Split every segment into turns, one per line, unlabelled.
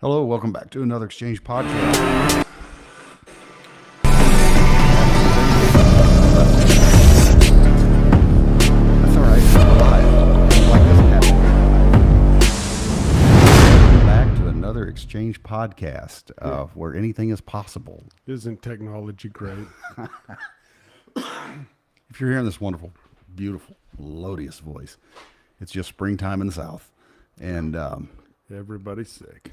Hello, welcome back to another Exchange podcast. That's all right. It's live. Like this happening. Welcome back to another Exchange podcast, where anything is possible.
Isn't technology great?
If you're hearing this wonderful, beautiful, melodious voice, it's just springtime in the South, and
Everybody's sick.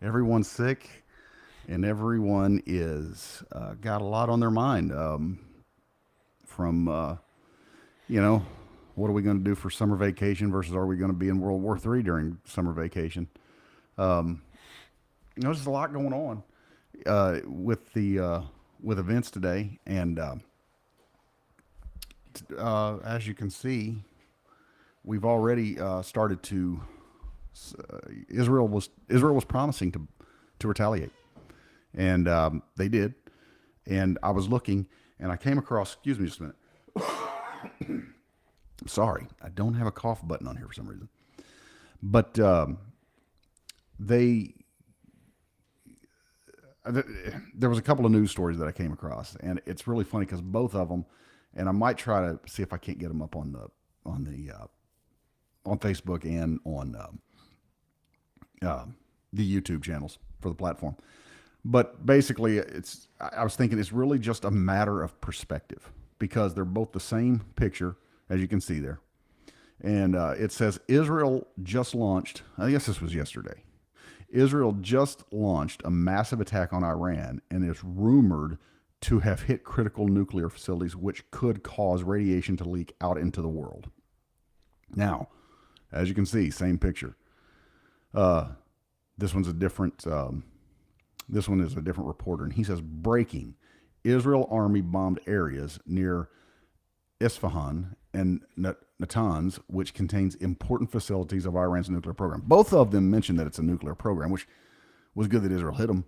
everyone's sick, and everyone is got a lot on their mind. From what are we going to do for summer vacation versus are we going to be in World War III during summer vacation? There's a lot going on with events today, and as you can see, we've already started to. Israel was promising to retaliate, and they did. And I was looking, and I came across. Excuse me just a minute. Sorry, I don't have a cough button on here for some reason. But there was a couple of news stories that I came across, and it's really funny because both of them, and I might try to see if I can't get them up on Facebook and on the YouTube channels for the platform. But basically, I was thinking it's really just a matter of perspective because they're both the same picture, as you can see there. And it says Israel just launched, I guess this was yesterday, Israel just launched a massive attack on Iran and is rumored to have hit critical nuclear facilities, which could cause radiation to leak out into the world. Now, as you can see, same picture. This one's a different. This one is a different reporter, and he says, "Breaking: Israel army bombed areas near Isfahan and Natanz, which contains important facilities of Iran's nuclear program." Both of them mentioned that it's a nuclear program, which was good that Israel hit them,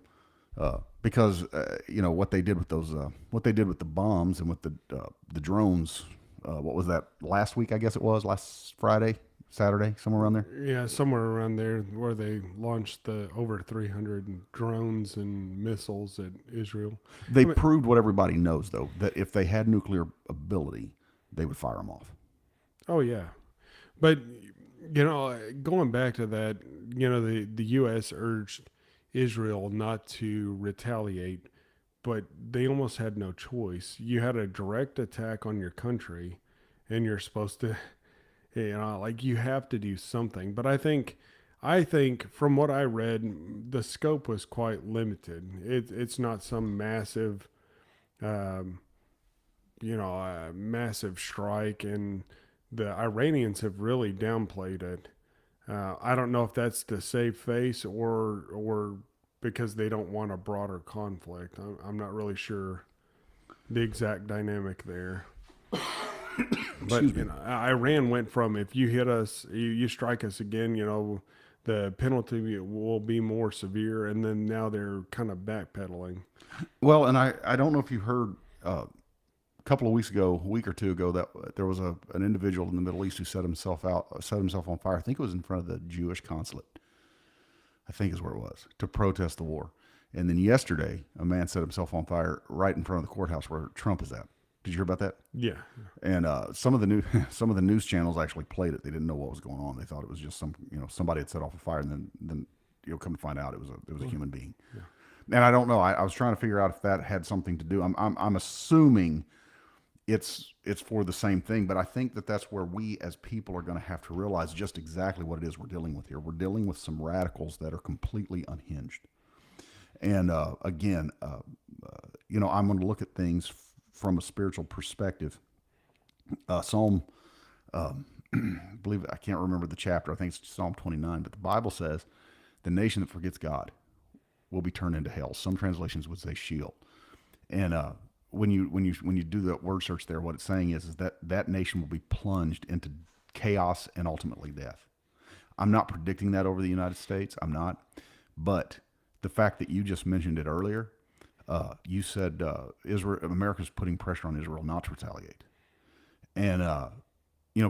because what they did with those, what they did with the bombs and with the drones. What was that? Last week, I guess it was last Friday. Saturday, somewhere around there?
Yeah, somewhere around there where they launched the over 300 drones and missiles at Israel.
They proved what everybody knows, though, that if they had nuclear ability, they would fire them off.
Oh, yeah. But, going back to that, the U.S. urged Israel not to retaliate, but they almost had no choice. You had a direct attack on your country, and you're supposed to... you have to do something. But I think from what I read, the scope was quite limited. It's not some massive, massive strike, and the Iranians have really downplayed it. I don't know if that's to save face or because they don't want a broader conflict. I'm not really sure the exact dynamic there. But Iran went from, if you hit us, you strike us again, the penalty will be more severe, and then now they're kind of backpedaling.
Well, and I don't know if you heard a couple of weeks ago, a week or two ago, that there was an individual in the Middle East who set himself on fire. I think it was in front of the Jewish consulate. I think is where it was, to protest the war. And then yesterday, a man set himself on fire right in front of the courthouse where Trump is at. Did you hear about that?
Yeah.
And some of the news channels actually played it. They didn't know what was going on. They thought it was just somebody had set off a fire, and then come to find out it was a human being. Yeah. And I don't know. I was trying to figure out if that had something to do. I'm assuming it's for the same thing, but I think that's where we as people are going to have to realize just exactly what it is we're dealing with here. We're dealing with some radicals that are completely unhinged. And again, I'm going to look at things from a spiritual perspective. Psalm, believe I can't remember the chapter. I think it's Psalm 29, but the Bible says the nation that forgets God will be turned into hell. Some translations would say Sheol. And when you do that word search there, what it's saying is that nation will be plunged into chaos and ultimately death. I'm not predicting that over the United States. I'm not. But the fact that you just mentioned it earlier, you said America's putting pressure on Israel not to retaliate. And,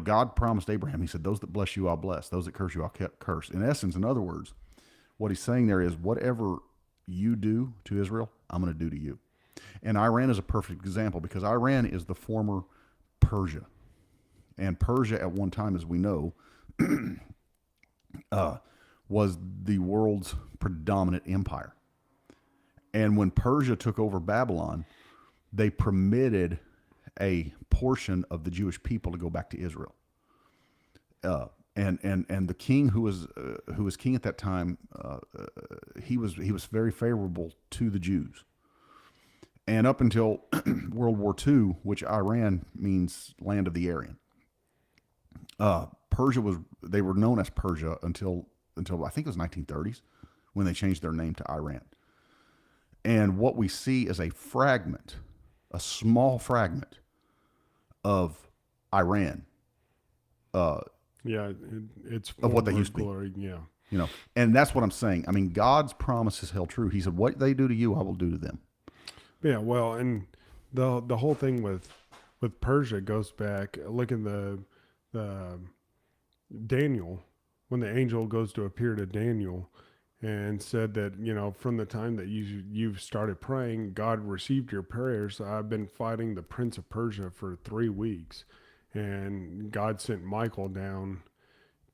God promised Abraham, he said, those that bless you, I'll bless. Those that curse you, I'll curse. In essence, in other words, What he's saying there is, whatever you do to Israel, I'm going to do to you. And Iran is a perfect example because Iran is the former Persia. And Persia, at one time, as we know, was the world's predominant empire. And when Persia took over Babylon, they permitted a portion of the Jewish people to go back to Israel. And the king who was king at that time, he was very favorable to the Jews. And up until World War II, which Iran means land of the Aryan, they were known as Persia until I think it was 1930s when they changed their name to Iran. And what we see is a small fragment of Iran.
It's
of what they used to be.
glory. Yeah.
And that's what I'm saying. I mean, God's promise is held true. He said, what they do to you, I will do to them.
Yeah, well, and the whole thing with Persia goes back. Look at the Daniel, when the angel goes to appear to Daniel and said that, from the time that you've started praying, God received your prayers. I've been fighting the Prince of Persia for 3 weeks, and God sent Micheal down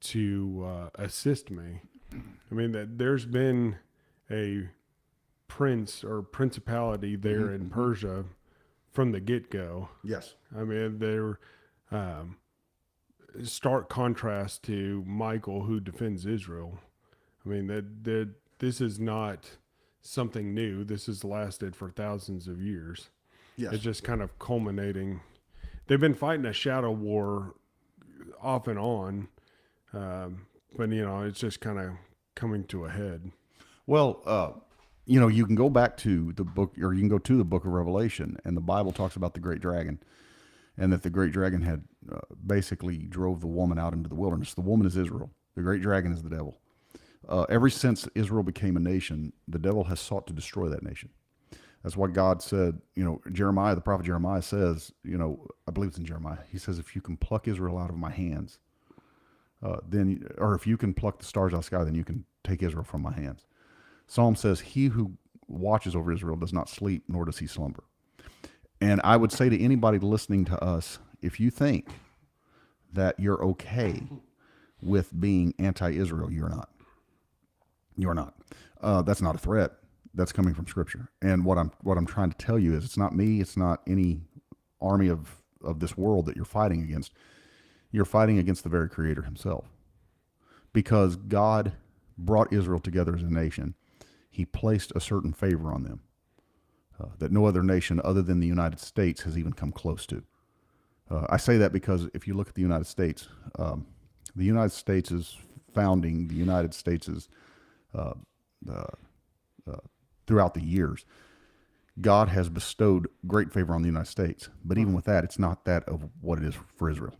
to assist me. I mean, that there's been a prince or principality there in Persia from the get-go.
Yes.
I mean, they're stark contrast to Micheal, who defends Israel. I mean, that this is not something new. This has lasted for thousands of years.
Yes.
It's just kind of culminating. They've been fighting a shadow war off and on, but it's just kind of coming to a head.
Well, you can go back to the book, or you can go to the book of Revelation, and the Bible talks about the great dragon, and that the great dragon had basically drove the woman out into the wilderness. The woman is Israel. The great dragon is the devil. Ever since Israel became a nation, the devil has sought to destroy that nation. That's why God said, Jeremiah, the prophet Jeremiah says, I believe it's in Jeremiah. He says, if you can pluck Israel out of my hands, or if you can pluck the stars out of the sky, then you can take Israel from my hands. Psalm says, he who watches over Israel does not sleep, nor does he slumber. And I would say to anybody listening to us, if you think that you're okay with being anti-Israel, you're not. You're not. That's not a threat. That's coming from Scripture. And what I'm trying to tell you is, it's not me. It's not any army of this world that you're fighting against. You're fighting against the very Creator Himself, because God brought Israel together as a nation. He placed a certain favor on them that no other nation other than the United States has even come close to. I say that because if you look at the United States, founding, the United States is throughout the years, God has bestowed great favor on the United States. But even with that, it's not that of what it is for Israel.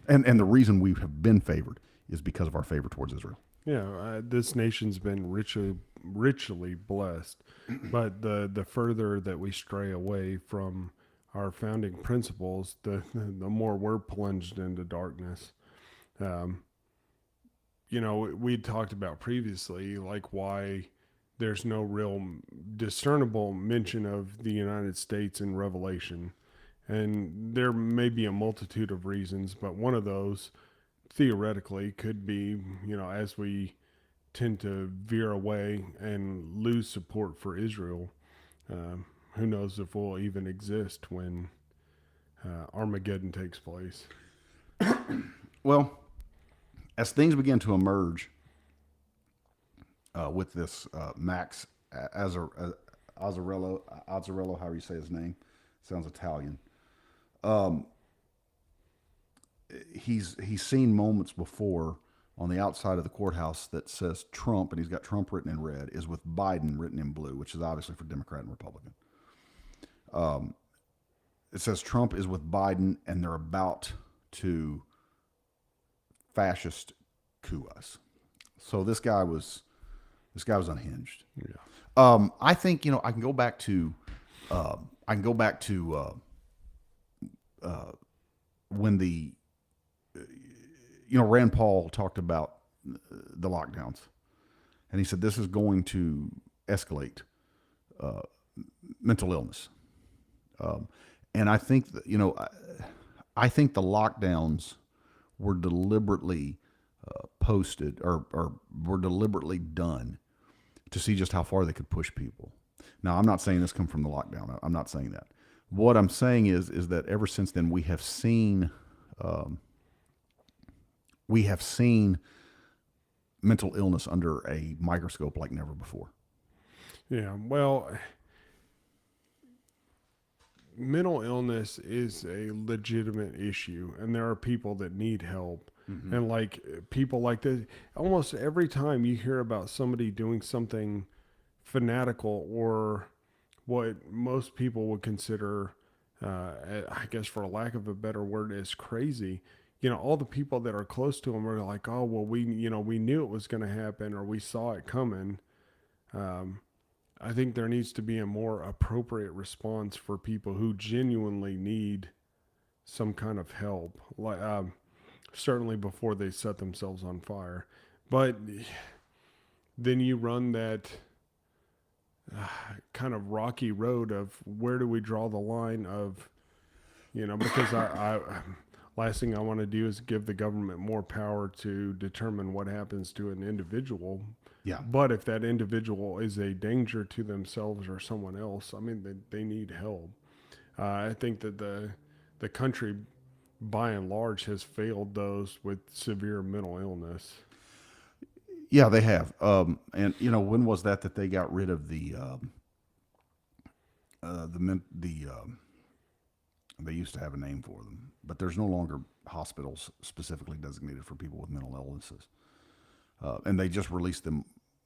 And the reason we have been favored is because of our favor towards Israel.
Yeah, this nation's been richly blessed, but the further that we stray away from our founding principles, the more we're plunged into darkness. We talked about previously, like, why there's no real discernible mention of the United States in Revelation. And there may be a multitude of reasons, but one of those theoretically could be, as we tend to veer away and lose support for Israel, who knows if we'll even exist when Armageddon takes place.
Well, as things begin to emerge with this Max Azzarello, however you say his name, sounds Italian. He's seen moments before on the outside of the courthouse that says Trump, and he's got Trump written in red, is with Biden written in blue, which is obviously for Democrat and Republican. It says Trump is with Biden, and they're about to fascist coup us. So this guy was unhinged. Yeah. I think I can go back to when the Rand Paul talked about the lockdowns, and he said this is going to escalate mental illness. And I think that, I think the lockdowns were deliberately posted or were deliberately done to see just how far they could push people. Now, I'm not saying this come from the lockdown. I'm not saying that. What I'm saying is that ever since then we have seen mental illness under a microscope like never before.
Yeah, well, mental illness is a legitimate issue, and there are people that need help. Mm-hmm. And like people like this, almost every time you hear about somebody doing something fanatical or what most people would consider, I guess for a lack of a better word, is crazy. All the people that are close to them are like, oh, well, we knew it was going to happen or we saw it coming. I think there needs to be a more appropriate response for people who genuinely need some kind of help, like certainly before they set themselves on fire. But then you run that kind of rocky road of where do we draw the line of, because I last thing I want to do is give the government more power to determine what happens to an individual.
Yeah.
But if that individual is a danger to themselves or someone else, I mean, they need help. I think that the country, by and large, has failed those with severe mental illness.
Yeah, they have. And when was that they got rid of the they used to have a name for them, but there's no longer hospitals specifically designated for people with mental illnesses. And they just released them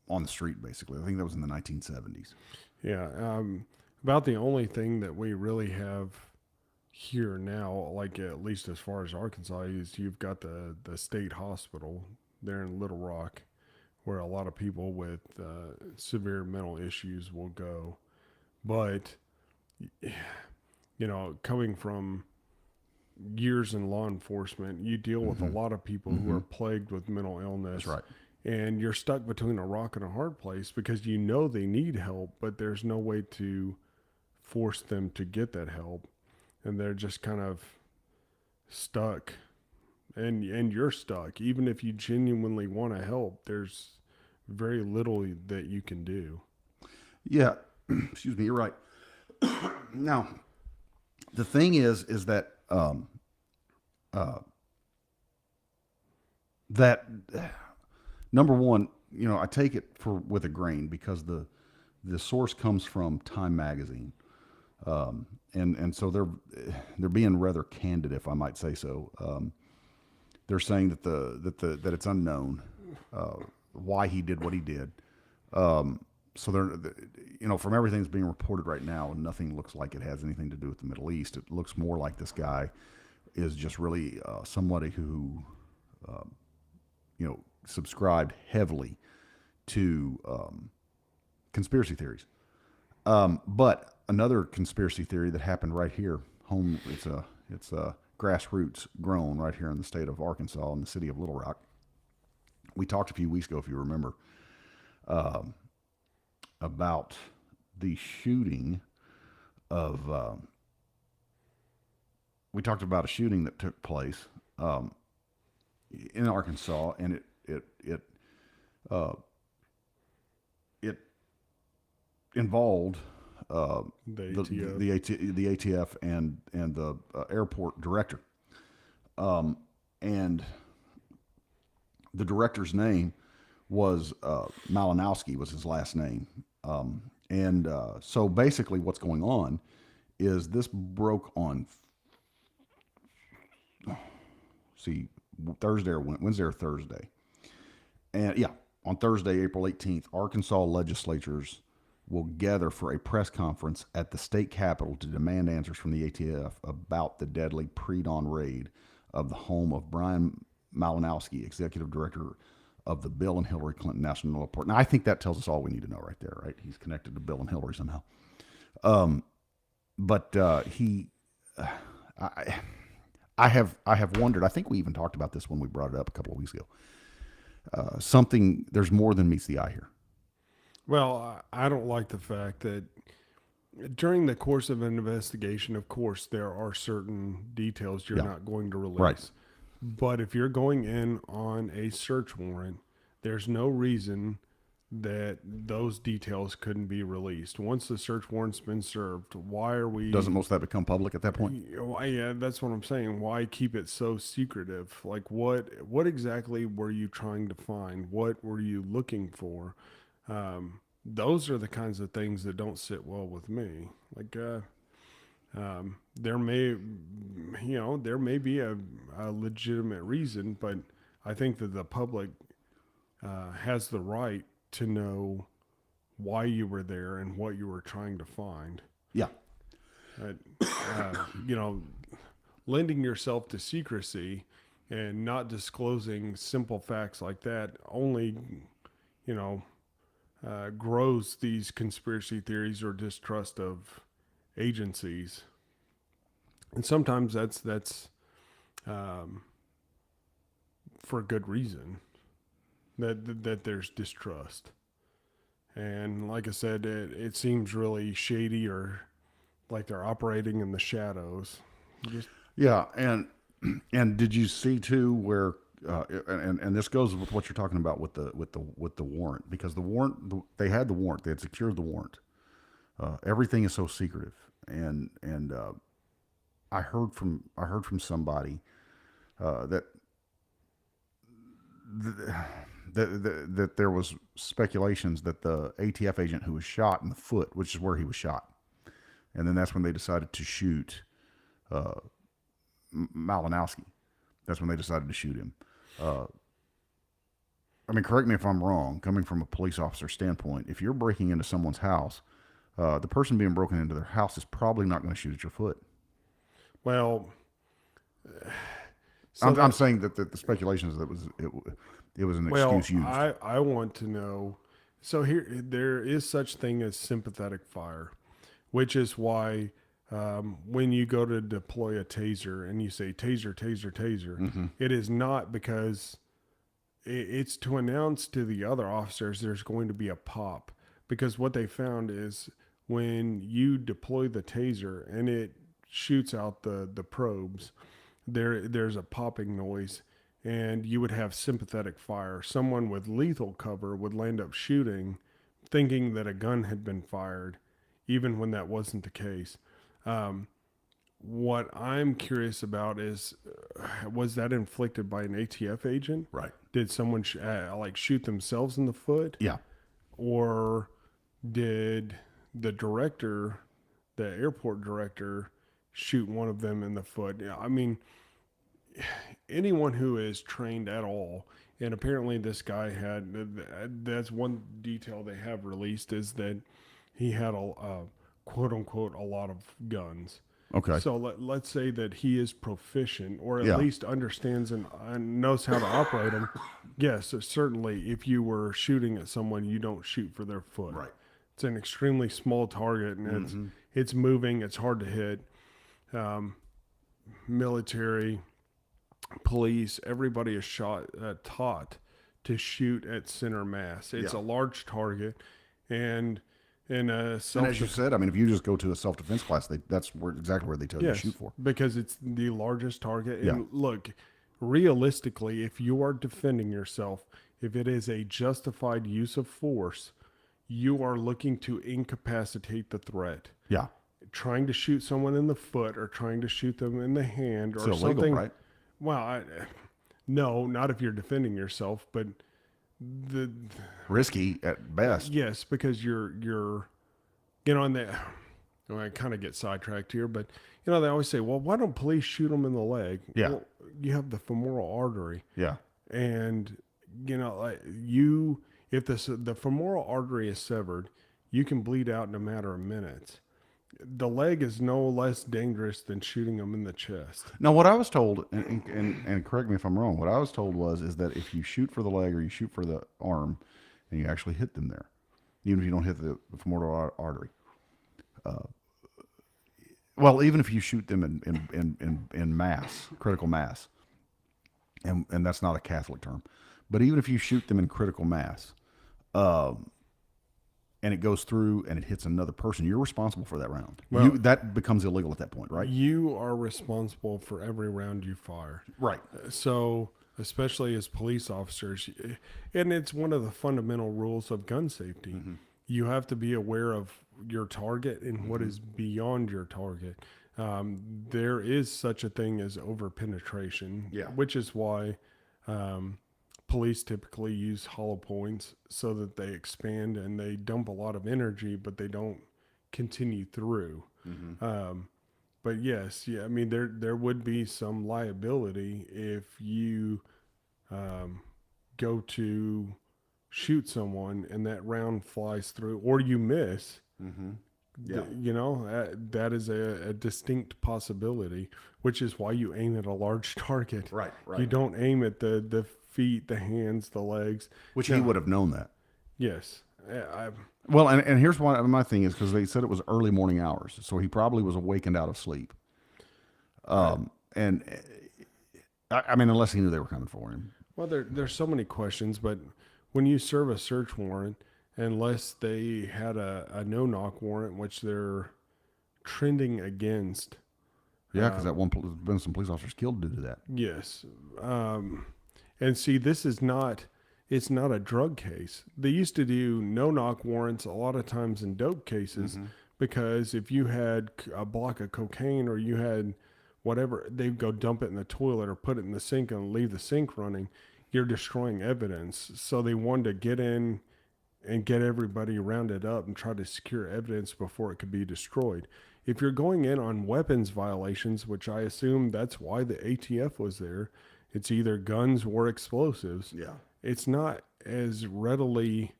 on the street, basically. I think that was in the 1970s.
Yeah. About the only thing that we really have here now, like at least as far as Arkansas, is you've got the state hospital there in Little Rock, where a lot of people with severe mental issues will go. But, coming from years in law enforcement, you deal with a lot of people who are plagued with mental illness.
That's right.
And you're stuck between a rock and a hard place because they need help, but there's no way to force them to get that help. And they're just kind of stuck. And you're stuck. Even if you genuinely want to help, there's very little that you can do.
Yeah. Excuse me, you're right. Now, the thing is that that number one, I take it with a grain because the source comes from Time magazine, and so they're being rather candid, if I might say so. They're saying that that it's unknown why he did what he did. So they're, from everything that's being reported right now, nothing looks like it has anything to do with the Middle East. It looks more like this guy is just really somebody who, subscribed heavily to conspiracy theories. But another conspiracy theory that happened right here, it's grassroots grown right here in the state of Arkansas in the city of Little Rock. We talked a few weeks ago, if you remember, about the shooting of. We talked about a shooting that took place in Arkansas, and it involved the ATF and the airport director, and the director's name was Malinowski was his last name, and so basically what's going on is this broke on Wednesday or Thursday. And yeah, on Thursday, April 18th, Arkansas legislatures will gather for a press conference at the state capitol to demand answers from the ATF about the deadly pre-dawn raid of the home of Brian Malinowski, executive director of the Bill and Hillary Clinton National Report. Now, I think that tells us all we need to know right there, right? He's connected to Bill and Hillary somehow. I have wondered, I think we even talked about this when we brought it up a couple of weeks ago. There's more than meets the eye here.
Well, I don't like the fact that during the course of an investigation, of course, there are certain details you're
Yeah.
not going to
Right.
release. But if you're going in on a search warrant, there's no reason that those details couldn't be released. Once the search warrant's been served, why are we?
Doesn't most of that become public at that point?
Yeah, that's what I'm saying. Why keep it so secretive? Like, what exactly were you trying to find? What were you looking for? Those are the kinds of things that don't sit well with me. Like, there may, there may be a legitimate reason, but I think that the public has the right to know why you were there and what you were trying to find.
Yeah.
Uh, you know, lending yourself to secrecy and not disclosing simple facts like that only, you know, grows these conspiracy theories or distrust of agencies. And sometimes that's for good reason that there's distrust. And like I said, it seems really shady or like they're operating in the shadows. Just
Yeah. And did you see too where, and this goes with what you're talking about with the warrant, because the warrant, they had the warrant, they had secured the warrant. Everything is so secretive. And I heard from somebody, that, that there was speculations that the ATF agent who was shot in the foot, which is where he was shot, and then that's when they decided to shoot Malinowski. That's when they decided to shoot him. I mean, correct me if I'm wrong. Coming from a police officer standpoint, if you're breaking into someone's house, the person being broken into their house is probably not going to shoot at your foot.
well,
I'm saying that the speculation is that it was an excuse used.
I want to know. So here, there is such thing as sympathetic fire, which is why when you go to deploy a taser and you say taser, taser, taser, it is not because it's to announce to the other officers there's going to be a pop. Because what they found is when you deploy the taser and it shoots out the probes, there's a popping noise, and you would have sympathetic fire. Someone with lethal cover would land up shooting, thinking that a gun had been fired, even when that wasn't the case. What I'm curious about is, was that inflicted by an ATF agent?
Right.
Did someone like shoot themselves in the foot,
Yeah.
or did the director, the airport director, shoot one of them in the foot? Yeah, I mean, anyone who is trained at all, and apparently this guy had, that's one detail they have released, is that he had a quote unquote a lot of guns.
Okay.
So let's say that he is proficient, or at
Yeah.
least understands and knows how to operate them. Yes, certainly. If you were shooting at someone, you don't shoot for their foot.
Right.
It's an extremely small target, and it's moving. It's hard to hit. Military, police, everybody is taught to shoot at center mass. It's
Yeah.
a large target, and in a
And as you said, I mean, if you just go to a self-defense class, that's exactly where they tell you to
yes,
shoot for.
because it's the largest target.
Yeah.
And look, realistically, if you are defending yourself, if it is a justified use of force, you are looking to incapacitate the threat.
Yeah.
Trying to shoot someone in the foot or trying to shoot them in the hand or
It's
something.
illegal, right?
Well, no, not if you're defending yourself, but the
Risky at best.
yes, because you're and I kind of get sidetracked here, but they always say, well, why don't police shoot them in the leg?
Yeah.
Well, you have the femoral artery,
Yeah.
and if the femoral artery is severed, you can bleed out in a matter of minutes. The leg is no less dangerous than shooting them in the chest.
Now, what I was told, and correct me if I'm wrong, what I was told is that if you shoot for the leg or you shoot for the arm, and you actually hit them there, even if you don't hit the femoral artery, well, even if you shoot them in mass, critical mass, and that's not a Catholic term, but even if you shoot them in critical mass, and it goes through and it hits another person, you're responsible for that round.
Well,
That becomes illegal at that point, right?
you are responsible for every round you fire.
Right.
So, especially as police officers, and it's one of the fundamental rules of gun safety.
Mm-hmm.
You have to be aware of your target and what is beyond your target. There is such a thing as over penetration,
Yeah.
which is why police typically use hollow points so that they expand and they dump a lot of energy, but they don't continue through. But yes, yeah, I mean there would be some liability if you go to shoot someone and that round flies through, or you miss.
Yeah.
You know, that is a distinct possibility, which is why you aim at a large target.
Right.
You don't aim at the feet, the hands, the legs.
Which he would have known that.
Yes.
Well, and here's why my thing is, because they said it was early morning hours, so he probably was awakened out of sleep. And I mean, unless he knew they were coming for him.
Well, there's so many questions, but when you serve a search warrant, unless they had a no-knock warrant, which they're trending against.
Yeah, because there's been some police officers killed due to that.
Yes. And see, it's not a drug case. They used to do no-knock warrants a lot of times in dope cases because if you had a block of cocaine or you had whatever, they'd go dump it in the toilet or put it in the sink and leave the sink running. You're destroying evidence. So they wanted to get in and get everybody rounded up and try to secure evidence before it could be destroyed. If you're going in on weapons violations, which I assume that's why the ATF was there, it's either guns or explosives.
Yeah.
It's not as readily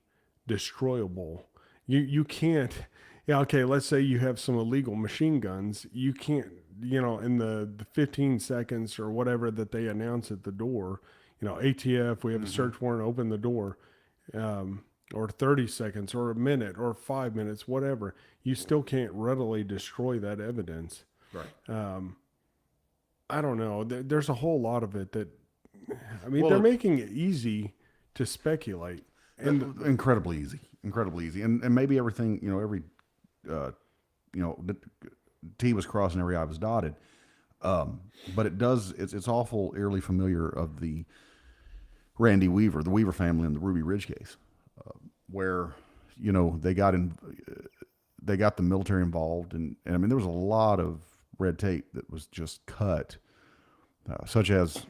destroyable. You can't, yeah, okay, let's say you have some illegal machine guns. You can't, in the 15 seconds or whatever that they announce at the door, ATF, we have a search warrant, open the door. Or 30 seconds or a minute or 5 minutes, whatever, you still can't readily destroy that evidence.
Right.
I don't know. There's a whole lot of it that, I mean, they're making it easy to speculate. And
incredibly easy. And maybe everything, every, T was crossed and every I was dotted. But it's awful eerily familiar of the Randy Weaver, the Weaver family in the Ruby Ridge case. Where, they got the military involved, and I mean there was a lot of red tape that was just cut, such as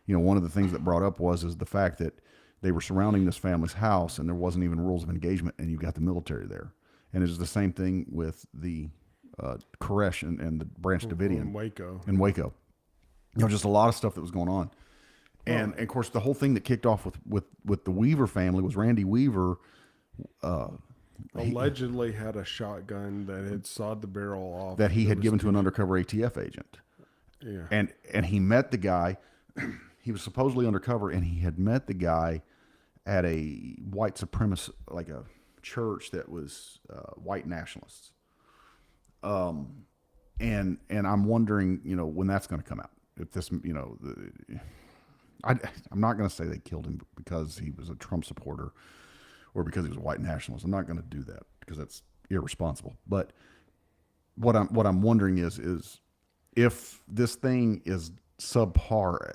one of the things that brought up is the fact that they were surrounding this family's house and there wasn't even rules of engagement, and you got the military there, and it's the same thing with the Koresh and the Branch Davidian
in
Waco. Just a lot of stuff that was going on. And of course, the whole thing that kicked off with the Weaver family was Randy Weaver.
Allegedly had a shotgun that had sawed the barrel off.
That he had given to an undercover ATF agent.
Yeah.
And he met the guy. He was supposedly undercover, and he had met the guy at a white supremacist, like a church that was white nationalists. And I'm wondering, when that's going to come out. If this, I'm not going to say they killed him because he was a Trump supporter or because he was a white nationalist. I'm not going to do that because that's irresponsible. But what I'm wondering is if this thing is subpar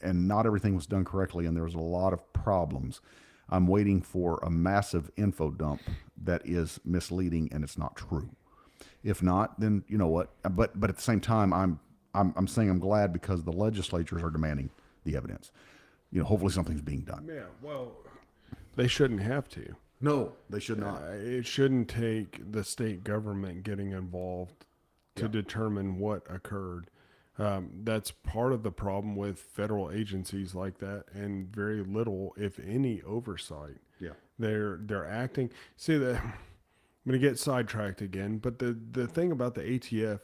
and not everything was done correctly and there was a lot of problems, I'm waiting for a massive info dump that is misleading and it's not true. If not, then you know what? But at the same time, I'm saying I'm glad because the legislatures are demanding the evidence. Hopefully something's being done.
Yeah, well, they shouldn't have to.
No, they should not.
It shouldn't take the state government getting involved to determine what occurred. That's part of the problem with federal agencies like that, and very little, if any, oversight.
Yeah,
they're acting. See, I'm going to get sidetracked again, but the thing about the ATF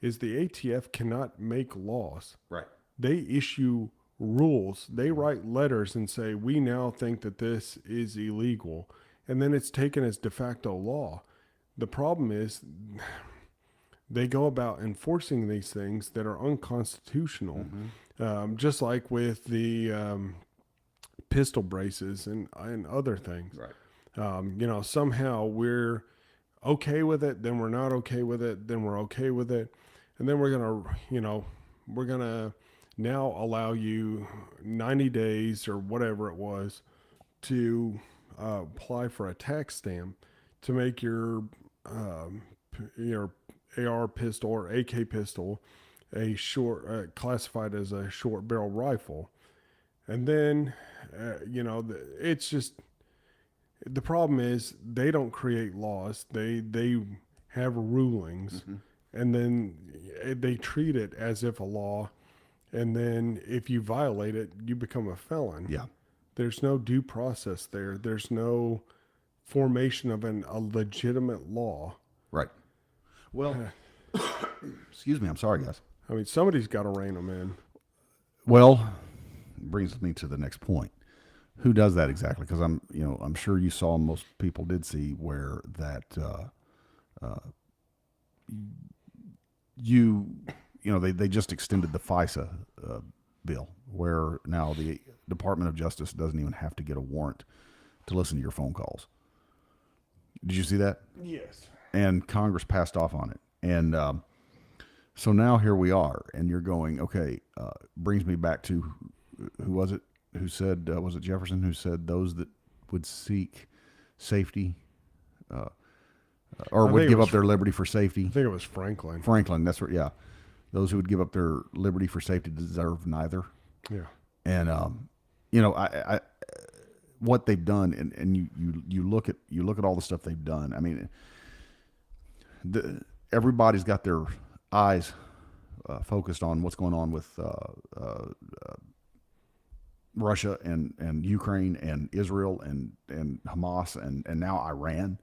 is the ATF cannot make laws.
right.
They issue rules. They write letters and say, we now think that this is illegal. And then it's taken as de facto law. The problem is they go about enforcing these things that are unconstitutional. Just like with the pistol braces and other things.
Right.
Somehow we're okay with it, then we're not okay with it, then we're okay with it, and then we're gonna now allow you 90 days or whatever it was to apply for a tax stamp to make your AR pistol or AK pistol a short classified as a short barrel rifle, and then it's just the problem is they don't create laws. They have rulings, and then they treat it as if a law. And then if you violate it, you become a felon.
Yeah.
There's no due process there. There's no formation of a legitimate law.
Right. Well, excuse me. I'm sorry, guys.
I mean, somebody's got to rein them in.
Well, brings me to the next point. Who does that exactly? Because I'm sure you saw, most people did see where that they just extended the FISA bill, where now the Department of Justice doesn't even have to get a warrant to listen to your phone calls. Did you see that?
Yes.
And Congress passed off on it. And so now here we are, and you're going, okay, brings me back to, who was it who said, was it Jefferson who said those that would seek safety or would give up their liberty for safety?
I think it was Franklin.
Franklin, that's right, yeah. Those who would give up their liberty for safety deserve neither.
Yeah.
And, I what they've done, and you look at all the stuff they've done. I mean, everybody's got their eyes focused on what's going on with Russia and Ukraine and Israel and Hamas and now Iran.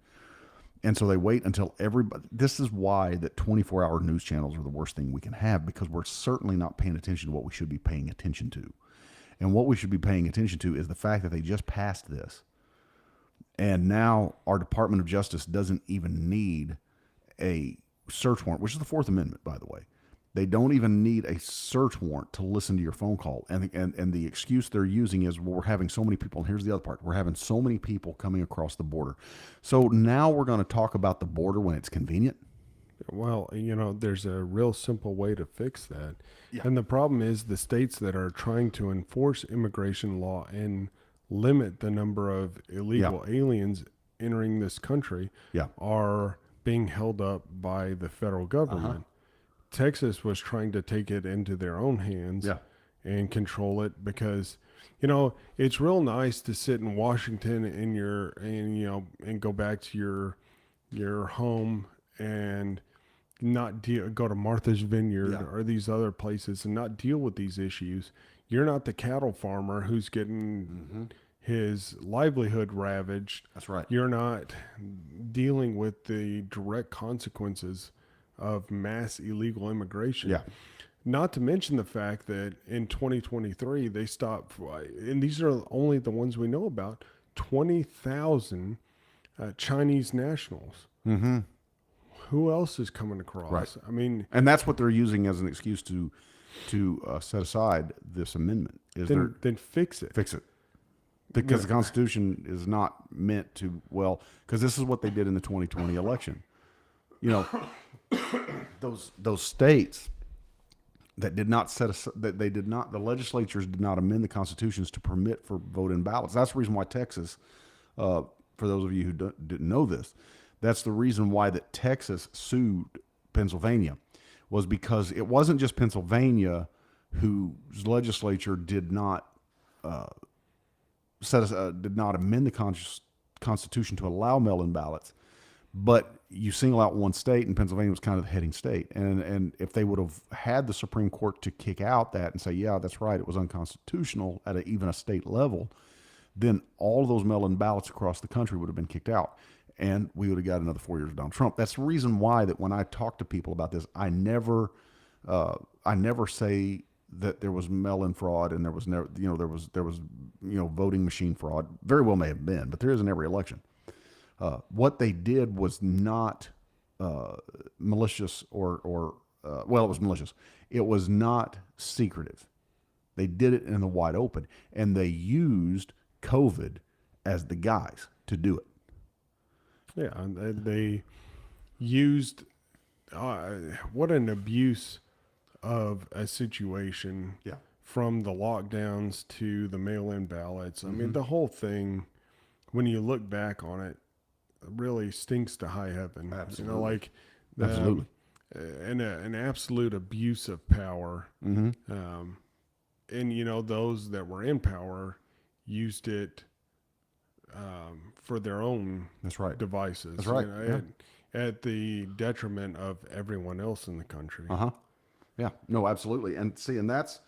And so they wait until everybody. This is why that 24-hour news channels are the worst thing we can have, because we're certainly not paying attention to what we should be paying attention to. And what we should be paying attention to is the fact that they just passed this. And now our Department of Justice doesn't even need a search warrant, which is the Fourth Amendment, by the way. They don't even need a search warrant to listen to your phone call. And the excuse they're using is, well, we're having so many people. And here's the other part. We're having so many people coming across the border. So now we're going to talk about the border when it's convenient.
Well, there's a real simple way to fix that.
Yeah.
And the problem is the states that are trying to enforce immigration law and limit the number of illegal aliens entering this country are being held up by the federal government. Texas was trying to take it into their own hands and control it, because it's real nice to sit in Washington and go back to your home and not go to Martha's Vineyard or these other places and not deal with these issues. You're not the cattle farmer who's getting his livelihood ravaged.
That's right.
You're not dealing with the direct consequences of mass illegal immigration.
Yeah.
Not to mention the fact that in 2023, they stopped, and these are only the ones we know about, 20,000 Chinese nationals.
Mm-hmm.
Who else is coming across?
Right.
I mean,
and that's what they're using as an excuse to set aside this amendment.
Then fix it.
Fix it. Because the Constitution is not meant to, because this is what they did in the 2020 election. Those states that did not the legislatures did not amend the constitutions to permit for vote-in ballots. That's the reason why Texas, for those of you who didn't know this, that's the reason why that Texas sued Pennsylvania, was because it wasn't just Pennsylvania whose legislature did not amend the Constitution to allow mail-in ballots. But you single out one state, and Pennsylvania was kind of the heading state. And if they would have had the Supreme Court to kick out that and say, yeah, that's right, it was unconstitutional at even a state level, then all of those mail-in ballots across the country would have been kicked out. And we would have got another 4 years of Donald Trump. That's the reason why that when I talk to people about this, I never say that there was mail-in fraud and there was never, there was voting machine fraud. Very well may have been, but there is in every election. What they did was not malicious it was malicious. It was not secretive. They did it in the wide open, and they used COVID as the guise to do it.
Yeah, and they used what an abuse of a situation
Yeah.
from the lockdowns to the mail-in ballots. I
Mm-hmm.
mean, the whole thing, when you look back on it, really stinks to high heaven.
Absolutely.
You know, like
Absolutely.
an absolute abuse of power.
Mm-hmm.
And you know, those that were in power used it for their own
That's right.
devices.
That's right.
You know,
Yeah.
at the detriment of everyone else in the country.
Uh-huh. Yeah. No, absolutely. And see, and that's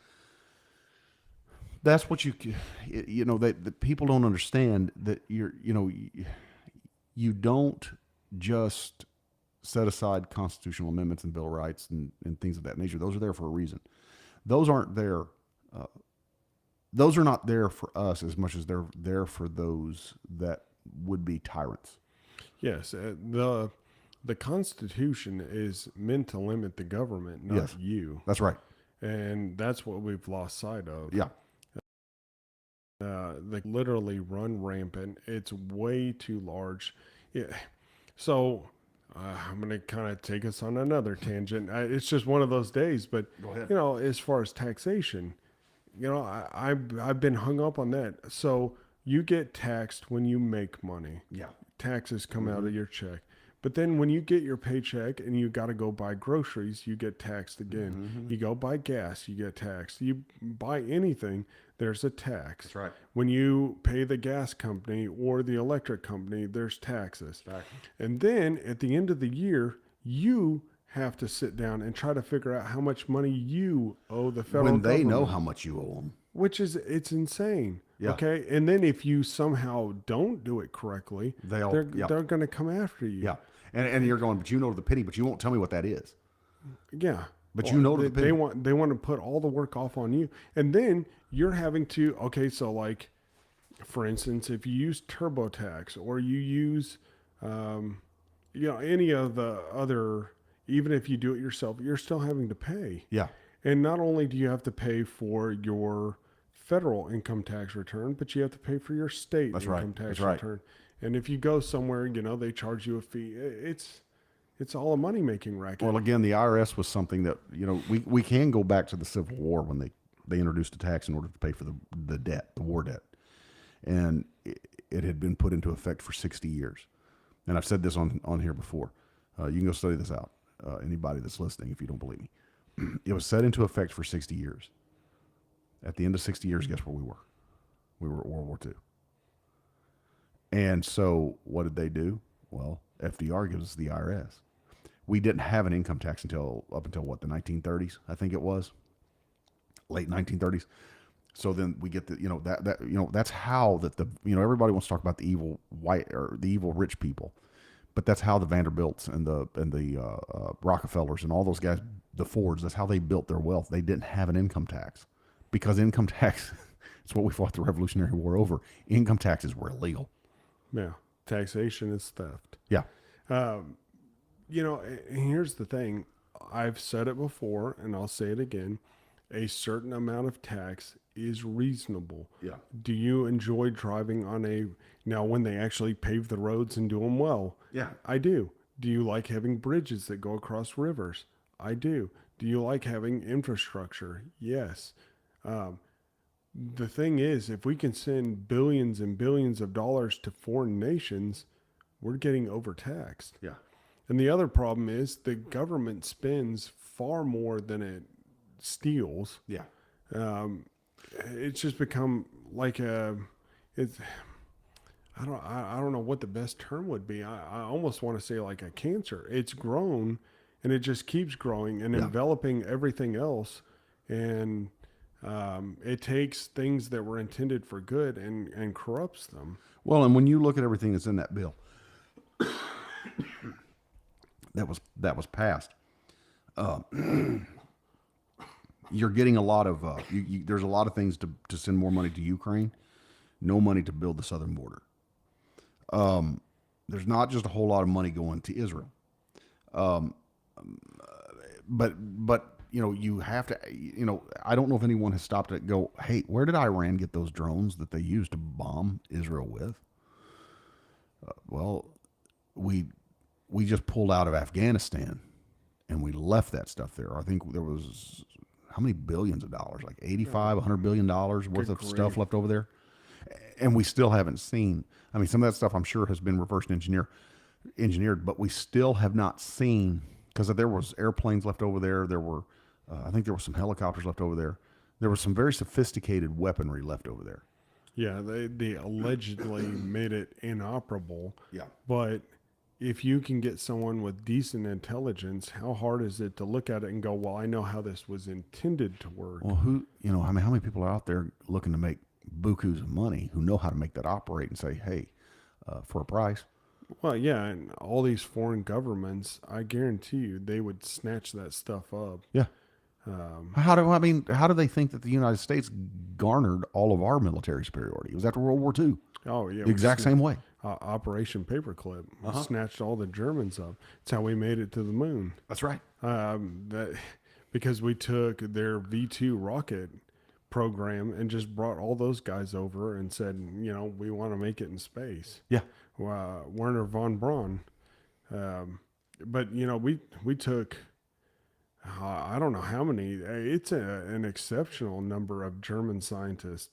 what you know, that people don't understand that you don't just set aside constitutional amendments and bill of rights and things of that nature. Those are there for a reason. Those aren't there. Those are not there for us as much as they're there for those that would be tyrants.
Yes, the Constitution is meant to limit the government, not
Yes.
you,
That's right.
and that's what we've lost sight of.
Yeah.
They literally run rampant. It's way too large. Yeah. So I'm going to kind of take us on another tangent. It's just one of those days, but
Go ahead.
you know, as far as taxation, you know, I've been hung up on that. So you get taxed when you make money.
Yeah.
Taxes come out of your check. But then when you get your paycheck and you got to go buy groceries, you get taxed again. You go buy gas, you get taxed. You buy anything, there's a tax.
That's right.
When you pay the gas company or the electric company, there's taxes.
Exactly.
And then at the end of the year, you have to sit down and try to figure out how much money you owe the federal
When they
government.
know how much you owe them.
Which is, it's insane.
Yeah.
Okay. And then if you somehow don't do it correctly, they're going to come after you.
Yeah. And you're going, but you know to the penny, but you won't tell me what that is.
Yeah.
But
Well,
you know to the penny.
they want to put all the work off on you. And then you're having to, okay, so like, for instance, if you use TurboTax or you use, you know, any of the other, even if you do it yourself, you're still having to pay.
Yeah.
And not only do you have to pay for your federal income tax return, but you have to pay for your state income tax return. And if you go somewhere, you know, they charge you a fee. It's all a money-making racket.
Well, again, the IRS was something that, you know, we can go back to the Civil War when they introduced a tax in order to pay for the debt, the war debt. And it had been put into effect for 60 years. And I've said this on here before. You can go study this out, anybody that's listening, if you don't believe me. It was set into effect for 60 years. At the end of 60 years, guess where we were? We were at World War II. And so what did they do? Well, FDR gives us the IRS. We didn't have an income tax up until what, the 1930s, I think it was. Late 1930s. So then we get that's how everybody wants to talk about the evil white or the evil rich people. But that's how the Vanderbilts and the Rockefellers and all those guys, the Fords, that's how they built their wealth. They didn't have an income tax because income tax, it's what we fought the Revolutionary War over. Income taxes were illegal.
Yeah. Taxation is theft.
Yeah.
You know, and here's the thing. I've said it before, and I'll say it again. A certain amount of tax is reasonable.
Yeah.
Do you enjoy driving on now when they actually pave the roads and do them well?
Yeah.
I do. Do you like having bridges that go across rivers? I do. Do you like having infrastructure? Yes. The thing is, if we can send billions and billions of dollars to foreign nations, we're getting overtaxed.
Yeah.
And the other problem is the government spends far more than it steals.
Yeah.
It's just become like I don't know what the best term would be. I almost want to say like a cancer. It's grown and it just keeps growing and enveloping everything else. And it takes things that were intended for good and corrupts them.
Well, and when you look at everything that's in that bill that was passed, you're getting a lot of there's a lot of things to send more money to Ukraine, no money to build the southern border. There's not just a whole lot of money going to Israel, but you know, you have to, you know, I don't know if anyone has stopped to go, hey, where did Iran get those drones that they used to bomb Israel with? Well, we we just pulled out of Afghanistan and we left that stuff there. I think there was how many billions of dollars, like 85, $100 billion worth of stuff left over there. And we still haven't seen, I mean, some of that stuff I'm sure has been engineered, but we still have not seen, because there was airplanes left over there. There were, I think there were some helicopters left over there. There was some very sophisticated weaponry left over there.
Yeah, they allegedly made it inoperable.
Yeah.
But if you can get someone with decent intelligence, how hard is it to look at it and go, well, I know how this was intended to work?
Well, I mean, how many people are out there looking to make bukus of money who know how to make that operate and say, hey, for a price?
Well, yeah, and all these foreign governments, I guarantee you, they would snatch that stuff up.
Yeah. How do they think that the United States garnered all of our military superiority? It was after World War II.
Oh, yeah.
The exact same way.
Operation Paperclip. We snatched all the Germans up. It's how we made it to the moon.
That's right.
Because we took their V2 rocket program and just brought all those guys over and said, we want to make it in space.
Yeah.
Werner von Braun. But, we took, I don't know how many, it's an exceptional number of German scientists.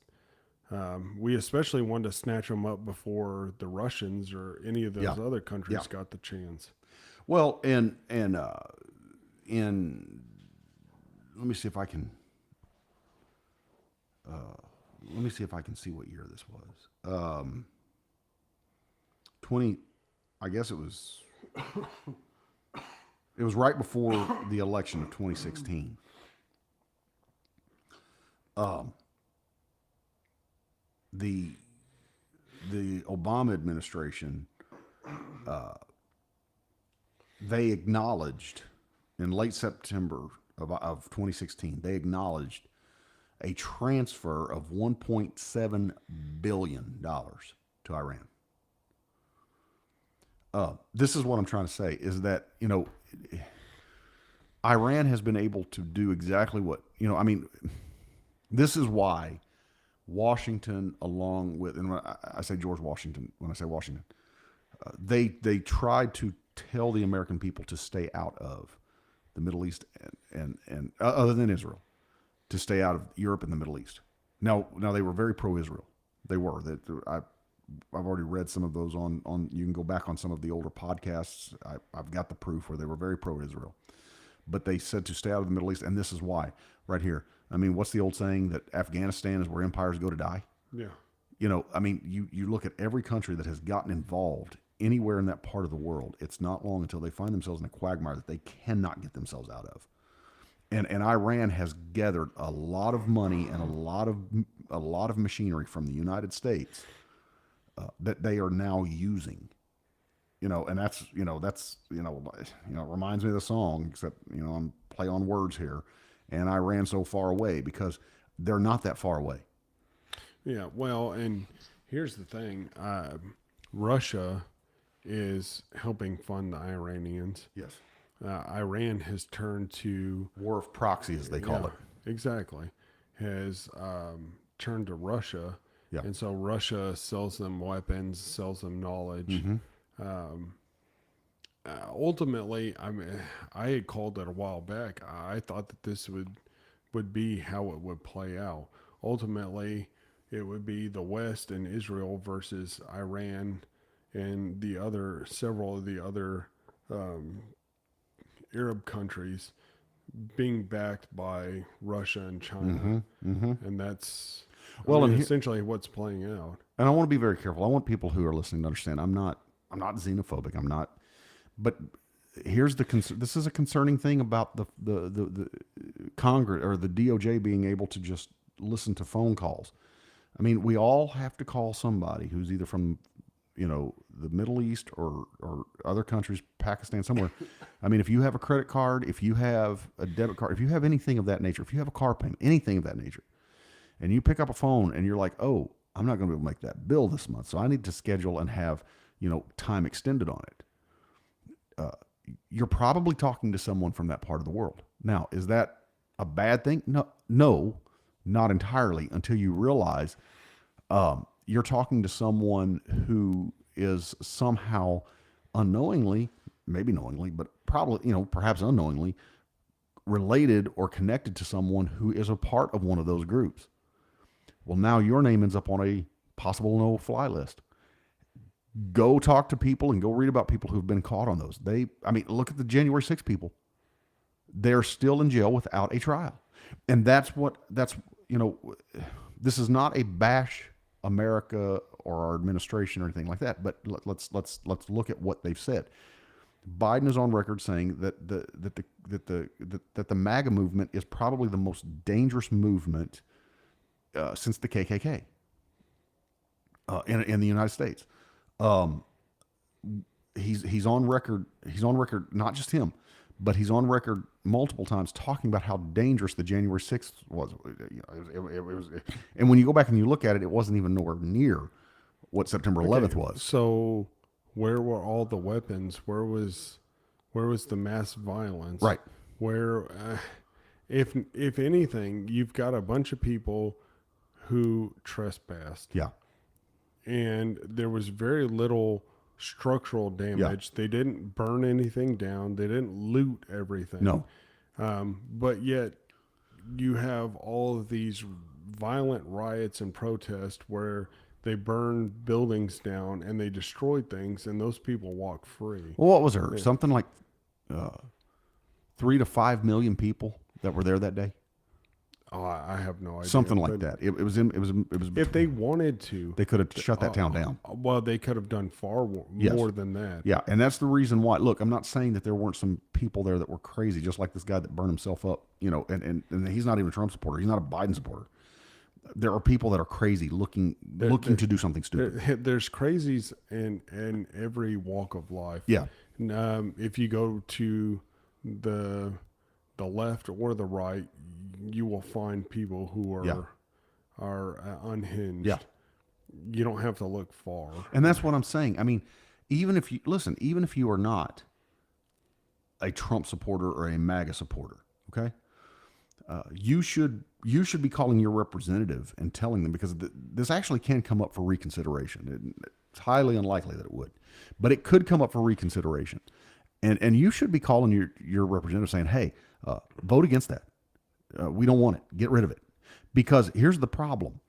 We especially wanted to snatch them up before the Russians or any of those other countries got the chance.
Well, and let me see if I can. Let me see if I can see what year this was. 20. I guess it was. It was right before the election of 2016. The Obama administration, they acknowledged in late September of 2016, they acknowledged a transfer of $1.7 billion to Iran. This is what I'm trying to say, is that, Iran has been able to do exactly what, this is why Washington, along with, and when I say George Washington, when I say Washington, they tried to tell the American people to stay out of the Middle East and other than Israel, to stay out of Europe and the Middle East. Now they were very pro-Israel. They were. I've already read some of those on. You can go back on some of the older podcasts. I've got the proof where they were very pro-Israel, but they said to stay out of the Middle East, and this is why. Right here. I mean, what's the old saying that Afghanistan is where empires go to die?
Yeah.
You look at every country that has gotten involved anywhere in that part of the world. It's not long until they find themselves in a quagmire that they cannot get themselves out of. And Iran has gathered a lot of money and a lot of machinery from the United States that they are now using. And that's reminds me of the song, except I'm play on words here. And I ran so far away because they're not that far away.
Yeah, well, and here's the thing. Russia is helping fund the Iranians.
Yes.
Iran has turned to...
War of proxy, as they call it.
Exactly. Has turned to Russia.
Yeah.
And so Russia sells them weapons, sells them knowledge.
Mm-hmm.
Ultimately, I had called it a while back. I thought that this would be how it would play out. Ultimately, it would be the West and Israel versus Iran and several of the other Arab countries being backed by Russia and China. And that's essentially what's playing out.
And I want to be very careful. I want people who are listening to understand I'm not xenophobic. I'm not. But here's this is a concerning thing about the Congress or the DOJ being able to just listen to phone calls. I mean, we all have to call somebody who's either from, the Middle East or other countries, Pakistan, somewhere. I mean, if you have a credit card, if you have a debit card, if you have anything of that nature, if you have a car payment, anything of that nature, and you pick up a phone and you're like, oh, I'm not going to be able to make that bill this month, so I need to schedule and have, time extended on it. You're probably talking to someone from that part of the world. Now, is that a bad thing? No, not entirely, until you realize you're talking to someone who is somehow unknowingly, maybe knowingly, but probably, perhaps unknowingly, related or connected to someone who is a part of one of those groups. Well, now your name ends up on a possible no-fly list. Go talk to people and go read about people who've been caught on those. Look at the January 6 people. They're still in jail without a trial. And this is not a bash America or our administration or anything like that, but let's look at what they've said. Biden is on record saying that the MAGA movement is probably the most dangerous movement since the KKK in the United States. He's on record. He's on record. Not just him, but he's on record multiple times talking about how dangerous the January 6th was. It was, and when you go back and you look at it, it wasn't even nowhere near what September 11th was.
So, where were all the weapons? Where was the mass violence?
Right.
Where, if anything, you've got a bunch of people who trespassed.
Yeah.
And there was very little structural damage. Yeah. They didn't burn anything down. They didn't loot everything.
No.
But yet you have all of these violent riots and protests where they burned buildings down and they destroyed things, and those people walk free.
Well, what was there? Yeah. Something like 3 to 5 million people that were there that day.
Oh, I have no idea.
Something like that. It was.
If they wanted to,
they could have shut that town down.
Well, they could have done far more than that.
Yeah, and that's the reason why. Look, I'm not saying that there weren't some people there that were crazy, just like this guy that burned himself up. And he's not even a Trump supporter. He's not a Biden supporter. There are people that are crazy, looking to do something stupid.
There's crazies in every walk of life.
Yeah.
If you go to the left or the right, you will find people who are unhinged.
Yeah.
You don't have to look far.
And that's what I'm saying. I mean, even if you are not a Trump supporter or a MAGA supporter, okay, you should be calling your representative and telling them, because this actually can come up for reconsideration. It's highly unlikely that it would, but it could come up for reconsideration. And you should be calling your representative saying, hey, vote against that. We don't want it. Get rid of it. Because here's the problem.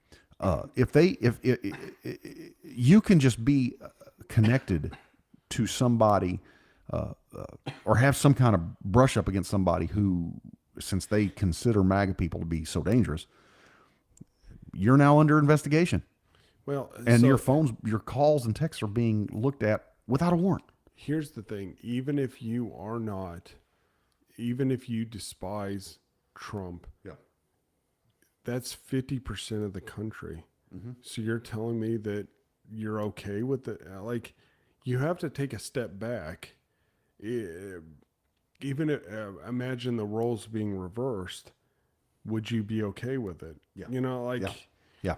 If you can just be connected to somebody or have some kind of brush up against somebody who, since they consider MAGA people to be so dangerous, you're now under investigation.
Well,
and your calls and texts are being looked at without a warrant.
Here's the thing. Even if you despise Trump,
yeah,
that's 50% of the country.
Mm-hmm.
So you're telling me that you're okay with it? Like, you have to take a step back. Even if, imagine the roles being reversed, would you be okay with it?
Yeah.
Yeah.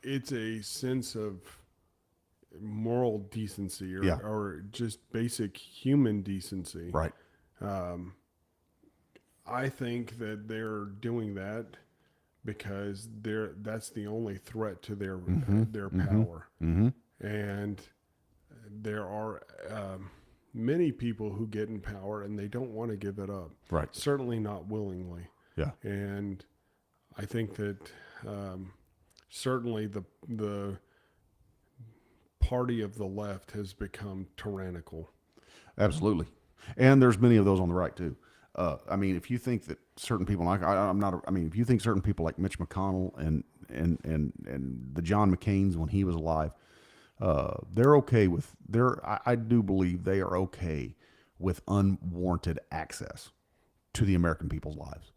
It's a sense of moral decency or just basic human decency.
Right.
I think that they're doing that because that's the only threat to their power.
Mm-hmm.
And there are many people who get in power and they don't want to give it up.
Right.
Certainly not willingly.
Yeah.
And I think that certainly the party of the left has become tyrannical.
Absolutely. And there's many of those on the right too. If you think that certain people, if you think certain people like Mitch McConnell and the John McCains when he was alive, they're okay with I do believe they are okay with unwarranted access to the American people's lives.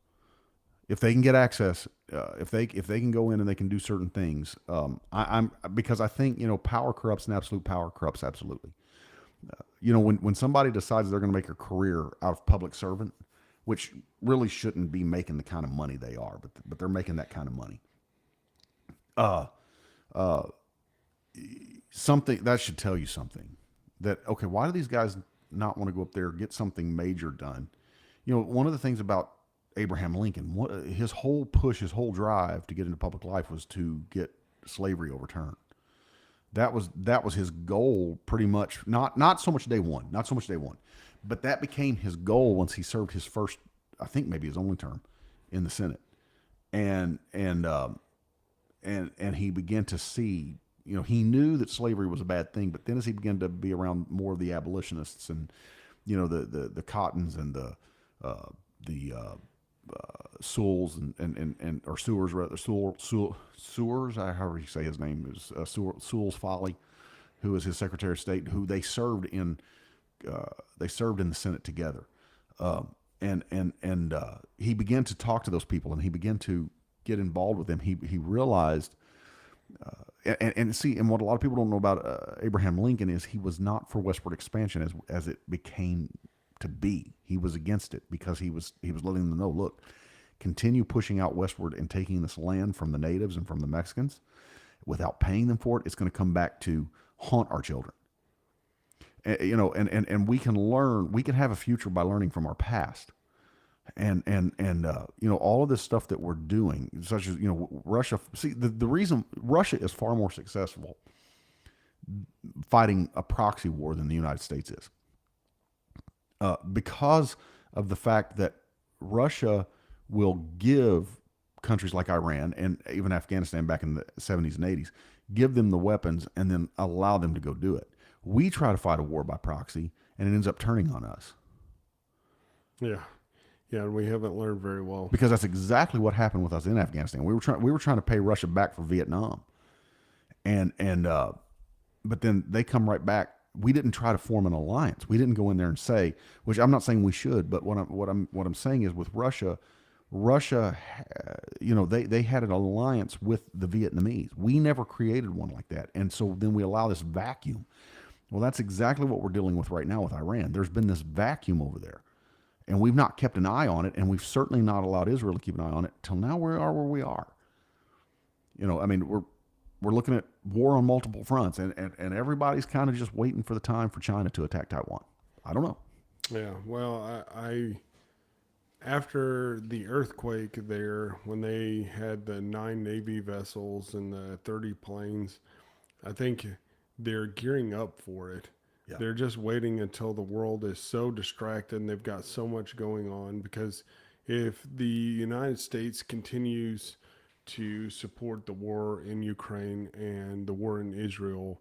If they can get access, if they can go in and they can do certain things, because I think power corrupts and absolute power corrupts absolutely. When somebody decides they're going to make a career out of public servant, which really shouldn't be making the kind of money they are, but they're making that kind of money. Something that should tell you something that, okay, why do these guys not want to go up there, get something major done? One of the things about Abraham Lincoln, his whole drive to get into public life was to get slavery overturned. That was his goal, pretty much. Not so much day one, but that became his goal once he served his first, I think maybe his only term in the Senate, and he began to see. He knew that slavery was a bad thing, but then as he began to be around more of the abolitionists and the Cottons and the Sewells and or Sewers rather Sewers, however you say his name is, Sewell's Folly, who was his Secretary of State, who they served in the Senate together, and he began to talk to those people, and he began to get involved with them. He realized. And what a lot of people don't know about Abraham Lincoln is he was not for westward expansion as it became to be. He was against it because he was letting them know, look, continue pushing out westward and taking this land from the natives and from the Mexicans without paying them for it. It's going to come back to haunt our children. And we can learn. We can have a future by learning from our past. And all of this stuff that we're doing, such as Russia. See, the reason Russia is far more successful fighting a proxy war than the United States is, because of the fact that Russia will give countries like Iran and even Afghanistan back in the 70s and 80s, give them the weapons and then allow them to go do it. We try to fight a war by proxy, and it ends up turning on us.
Yeah. Yeah, and we haven't learned very well.
Because that's exactly what happened with us in Afghanistan. We were trying to pay Russia back for Vietnam, but then they come right back. We didn't try to form an alliance. We didn't go in there and say, which I'm not saying we should, but what I'm saying is with Russia, they had an alliance with the Vietnamese. We never created one like that, and so then we allow this vacuum. Well, that's exactly what we're dealing with right now with Iran. There's been this vacuum over there. And we've not kept an eye on it, and we've certainly not allowed Israel to keep an eye on it till now. We are where we are. We're looking at war on multiple fronts, and everybody's kind of just waiting for the time for China to attack Taiwan. I don't know.
Yeah, well, I after the earthquake there, when they had the 9 Navy vessels and the 30 planes, I think they're gearing up for it. Yeah. They're just waiting until the world is so distracted and they've got so much going on, because if the United States continues to support the war in Ukraine and the war in Israel,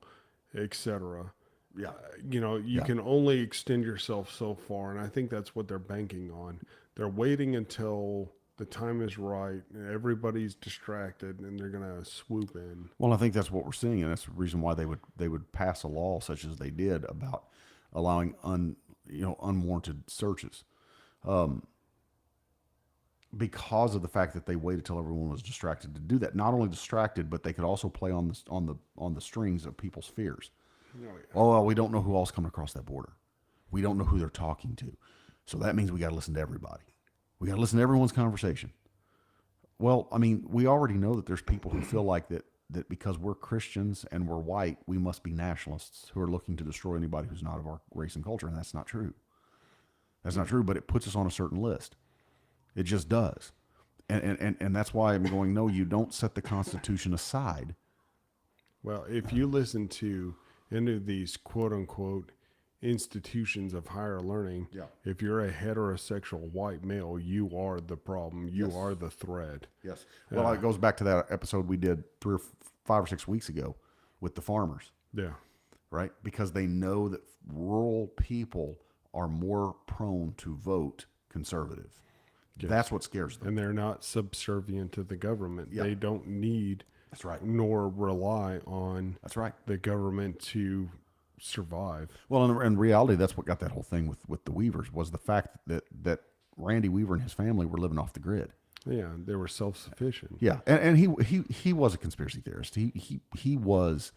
etc., you can only extend yourself so far, and I think that's what they're banking on. They're waiting until the time is right, everybody's distracted, and they're going to swoop in.
Well, I think that's what we're seeing, and that's the reason why they would pass a law such as they did about allowing unwarranted searches, because of the fact that they waited till everyone was distracted to do that. Not only distracted, but they could also play on the strings of people's fears. Oh, yeah. Oh, well, we don't know who else coming across that border. We don't know who they're talking to, so that means we got to listen to everybody. We got to listen to everyone's conversation. Well, I mean, we already know that there's people who feel like that because we're Christians and we're white, we must be nationalists who are looking to destroy anybody who's not of our race and culture, and that's not true. That's not true, but it puts us on a certain list. It just does. And that's why I'm going, no, you don't set the Constitution aside.
Well, if you listen to any of these quote-unquote institutions of higher learning, if you're a heterosexual white male, you are the problem. You are the threat.
Yes. Well, it goes back to that episode we did 5 or 6 weeks ago with the farmers.
Yeah.
Right? Because they know that rural people are more prone to vote conservative. Yes. That's what scares them.
And they're not subservient to the government. They don't need
that's right.
nor rely on
that's right.
the government to survive.
Well, in reality, that's what got that whole thing with the Weavers, was the fact that Randy Weaver and his family were living off the grid.
Yeah, they were self-sufficient.
Yeah, and he was a conspiracy theorist. He was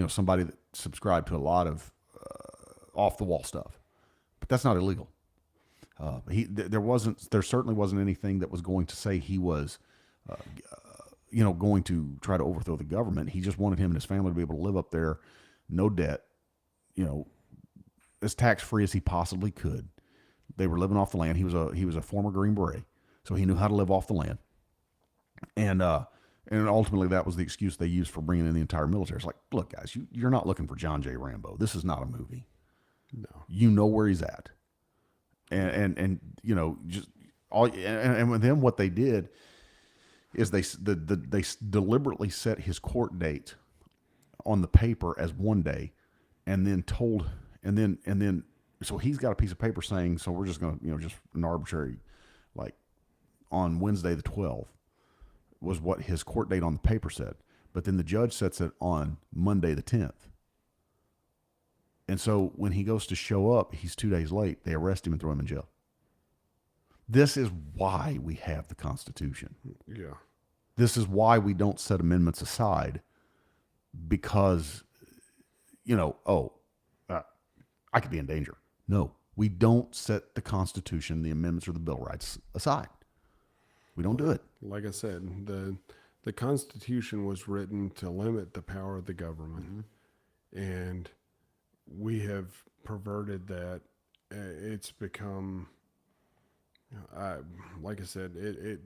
somebody that subscribed to a lot of off the wall stuff, but that's not illegal. There certainly wasn't anything that was going to say he was going to try to overthrow the government. He just wanted him and his family to be able to live up there, no debt, as tax-free as he possibly could. They were living off the land. He was a former Green Beret, so he knew how to live off the land. And And ultimately, that was the excuse they used for bringing in the entire military. It's like, look, guys, you're not looking for John J. Rambo. This is not a movie.
No.
You know where he's at, and you know, just all. And with them, what they did is they deliberately set his court date on the paper as one day, and then told, and then so he's got a piece of paper saying, so we're just going to, just an arbitrary, like on Wednesday the 12th was what his court date on the paper said. But then the judge sets it on Monday the 10th. And so when he goes to show up, he's 2 days late. They arrest him and throw him in jail. This is why we have the Constitution.
Yeah.
This is why we don't set amendments aside, because, I could be in danger. No, we don't set the Constitution, the amendments, or the Bill of Rights aside. We don't do it.
Like I said, the Constitution was written to limit the power of the government, and we have perverted that. It's become, like I said,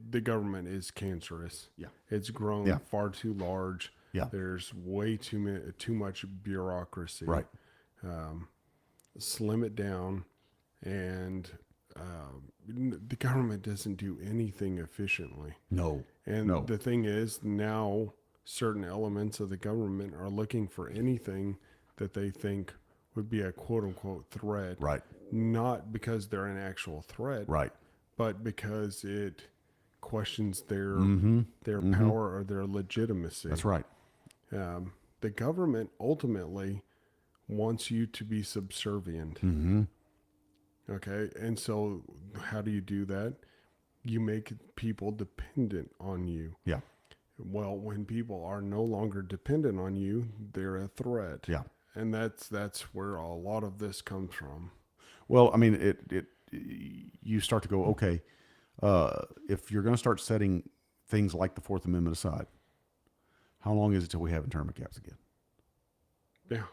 the government is cancerous.
Yeah.
It's grown far too large.
Yeah.
There's way too much bureaucracy.
Right.
Slim it down, and the government doesn't do anything efficiently.
No.
And the thing is, now certain elements of the government are looking for anything that they think would be a quote unquote threat.
Right.
Not because they're an actual threat.
Right.
But because it questions their
Mm-hmm.
power or their legitimacy.
That's right.
The government ultimately wants you to be subservient.
Mm-hmm.
Okay. And so how do you do that? You make people dependent on you.
Yeah.
Well, when people are no longer dependent on you, they're a threat.
Yeah.
And that's where a lot of this comes from.
Well, I mean, you start to go, okay, if you're going to start setting things like the Fourth Amendment aside, how long is it till we have internment camps again?
Yeah.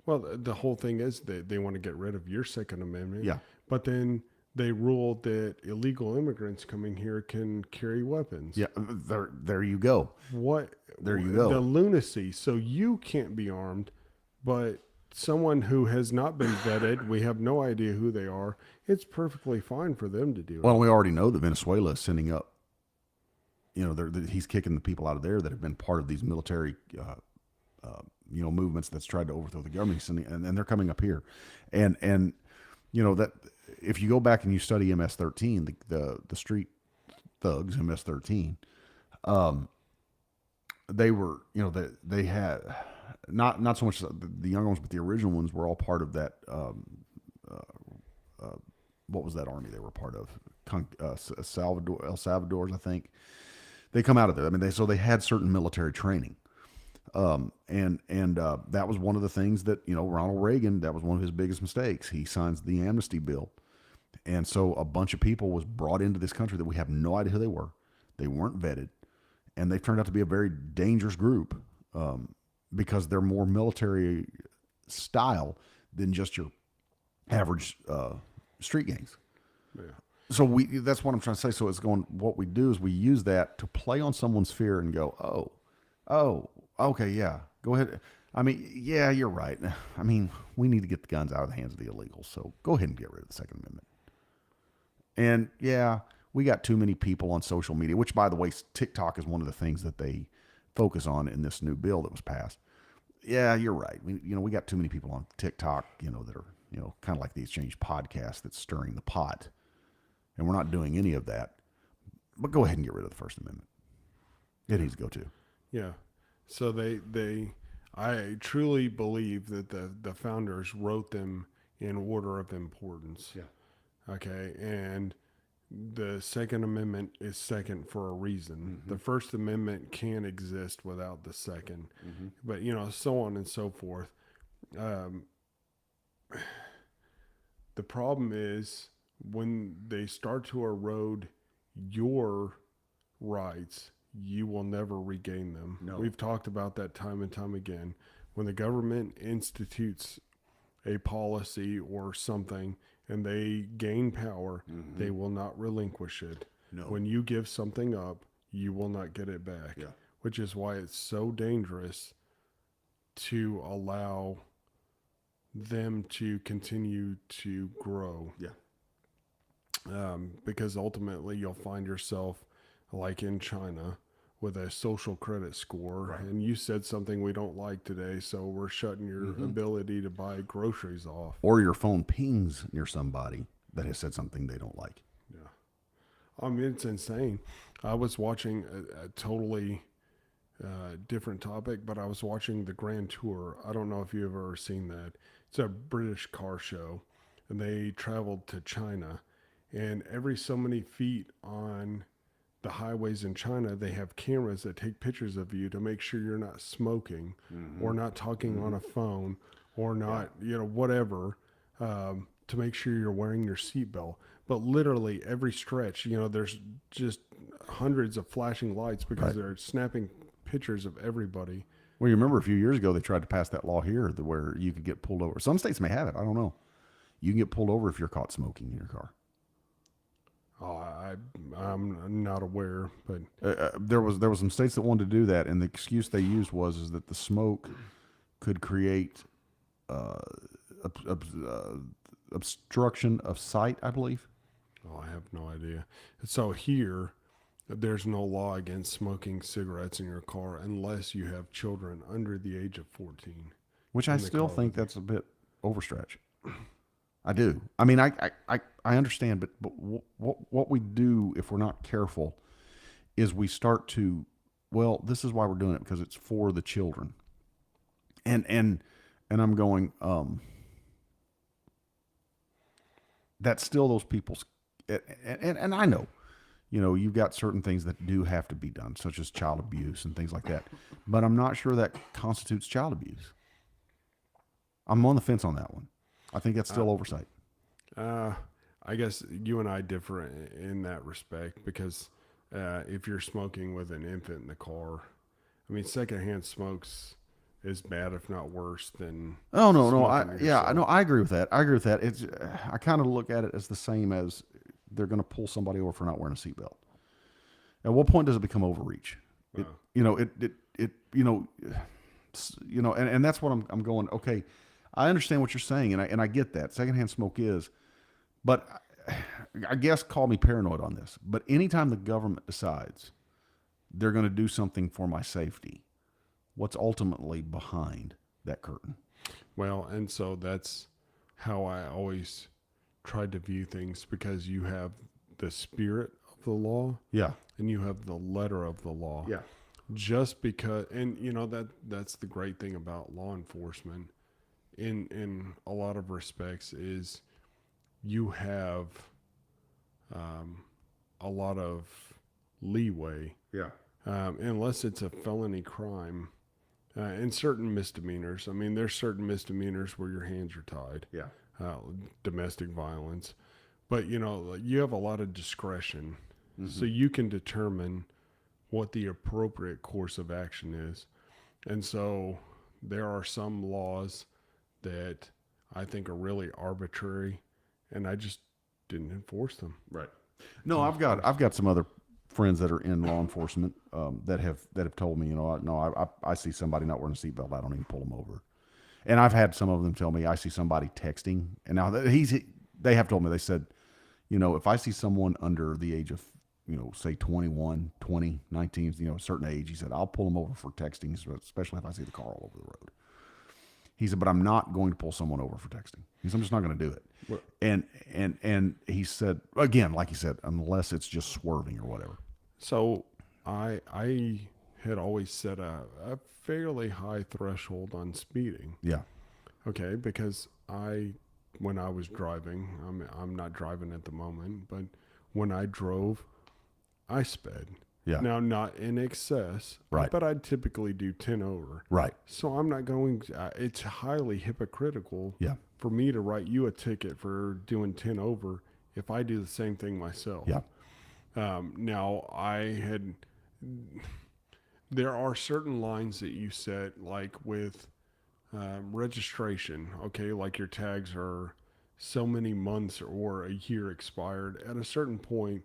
Well, the whole thing is that they want to get rid of your Second Amendment.
Yeah.
But then they ruled that illegal immigrants coming here can carry weapons.
Yeah. There you go.
What?
There you go.
The lunacy. So you can't be armed, but someone who has not been vetted, we have no idea who they are. It's perfectly fine for them to do it.
Well, we already know that Venezuela is sending up, he's kicking the people out of there that have been part of these military, movements that's tried to overthrow the government. He's sending, and they're coming up here. And that if you go back and you study MS-13, the street thugs, MS-13, they were, they had not so much the younger ones, but the original ones were all part of that. What was that army they were part of? El Salvador's, I think. They come out of there. I mean, they had certain military training. And that was one of the things that, Ronald Reagan, that was one of his biggest mistakes. He signs the amnesty bill. And so a bunch of people was brought into this country that we have no idea who they were. They weren't vetted, and they turned out to be a very dangerous group, because they're more military style than just your average street gangs.
Yeah.
So that's what I'm trying to say. So what we do is we use that to play on someone's fear and go, oh, okay, yeah, go ahead. I mean, yeah, you're right. I mean, we need to get the guns out of the hands of the illegals. So go ahead and get rid of the Second Amendment. And yeah, we got too many people on social media, which, by the way, TikTok is one of the things that they focus on in this new bill that was passed. Yeah, you're right. We got too many people on TikTok, that are, kind of like the Exchange podcast that's stirring the pot. And we're not doing any of that. But go ahead and get rid of the First Amendment. It needs to go too.
Yeah. So I truly believe that the founders wrote them in order of importance.
Yeah.
Okay. And the Second Amendment is second for a reason.
Mm-hmm.
The First Amendment can't exist without the second.
Mm-hmm.
But, so on and so forth. The problem is when they start to erode your rights, you will never regain them.
No.
We've talked about that time and time again. When the government institutes a policy or something and they gain power, they will not relinquish it.
No.
When you give something up, you will not get it back.
Yeah.
Which is why it's so dangerous to allow them to continue to grow.
Yeah.
Because ultimately you'll find yourself like in China with a social credit score,
Right.
and you said something we don't like today, so we're shutting your ability to buy groceries off.
Or your phone pings near somebody that has said something they don't like.
Yeah. I mean, it's insane. I was watching a totally different topic, but I was watching the Grand Tour. I don't know if you've ever seen that. It's a British car show, and they traveled to China. And every so many feet on the highways in China, they have cameras that take pictures of you to make sure you're not smoking or not talking on a phone or not, whatever, to make sure you're wearing your seatbelt. But literally every stretch, there's just hundreds of flashing lights because
Right.
they're snapping pictures of everybody.
Well, you remember a few years ago they tried to pass that law here where you could get pulled over. Some states may have it. I don't know. You can get pulled over if you're caught smoking in your car.
Oh, I'm not aware, but
There was some states that wanted to do that, and the excuse they used was that the smoke could create obstruction of sight, I believe.
I have no idea. So here, there's no law against smoking cigarettes in your car unless you have children under the age of 14.
Which I
in the
still
car
think
with you.
that's a bit overstretch. I do. I mean, I understand, but what we do if we're not careful is we start to, well, this is why we're doing it, because it's for the children. And I'm going, that's still those people's, and I know, you've got certain things that do have to be done, such as child abuse and things like that. But I'm not sure that constitutes child abuse. I'm on the fence on that one. I think that's still oversight.
I guess you and I differ in that respect because if you're smoking with an infant in the car, I mean, secondhand smokes is bad, if not worse than.
Oh no,
smoking yourself.
I agree with that. It's I kind of look at it as the same as they're going to pull somebody over for not wearing a seatbelt. At what point does it become overreach? And that's what I'm going. Okay, I understand what you're saying, and I get that secondhand smoke is, but I guess call me paranoid on this. But anytime the government decides they're going to do something for my safety, what's ultimately behind that curtain?
Well, and so that's how I always tried to view things because you have the spirit of the law
Yeah,
and you have the letter of the law.
yeah,
Just because, and that's the great thing about law enforcement in a lot of respects is you have a lot of leeway
yeah,
unless it's a felony crime and certain misdemeanors. I mean, there's certain misdemeanors where your hands are tied,
yeah,
domestic violence, but you have a lot of discretion, so you can determine what the appropriate course of action is. And so there are some laws that I think are really arbitrary, and I just didn't enforce them.
right. No, I've got some other friends that are in law enforcement that have told me, I see somebody not wearing a seatbelt, I don't even pull them over. And I've had some of them tell me I see somebody texting, and now they have told me, they said, if I see someone under the age of, say 21, 20, 19, a certain age, he said, I'll pull them over for texting, especially if I see the car all over the road. He said, but I'm not going to pull someone over for texting. He said, I'm just not going to do it.
Well,
And he said, again, like he said, unless it's just swerving or whatever.
So I had always set a fairly high threshold on speeding.
Yeah.
Okay, because when I was driving, I'm not driving at the moment, but when I drove, I sped.
Yeah.
Now, not in excess,
Right.
but I'd typically do 10 over.
Right.
So I'm not going, it's highly hypocritical
Yeah.
for me to write you a ticket for doing 10 over if I do the same thing myself.
Yeah.
Now, there are certain lines that you set, like with registration, okay, like your tags are so many months or a year expired. At a certain point,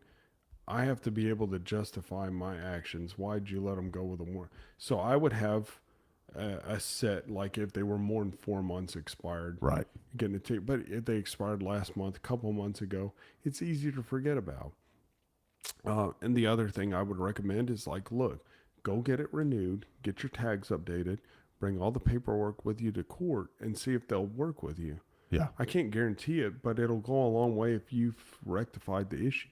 I have to be able to justify my actions. Why'd you let them go with a more? So I would have a set, like if they were more than 4 months expired,
Right.
getting a ticket. But if they expired last month, a couple months ago, it's easy to forget about. And the other thing I would recommend is like, look, go get it renewed, get your tags updated, bring all the paperwork with you to court, and see if they'll work with you.
Yeah.
I can't guarantee it, but it'll go a long way if you've rectified the issue.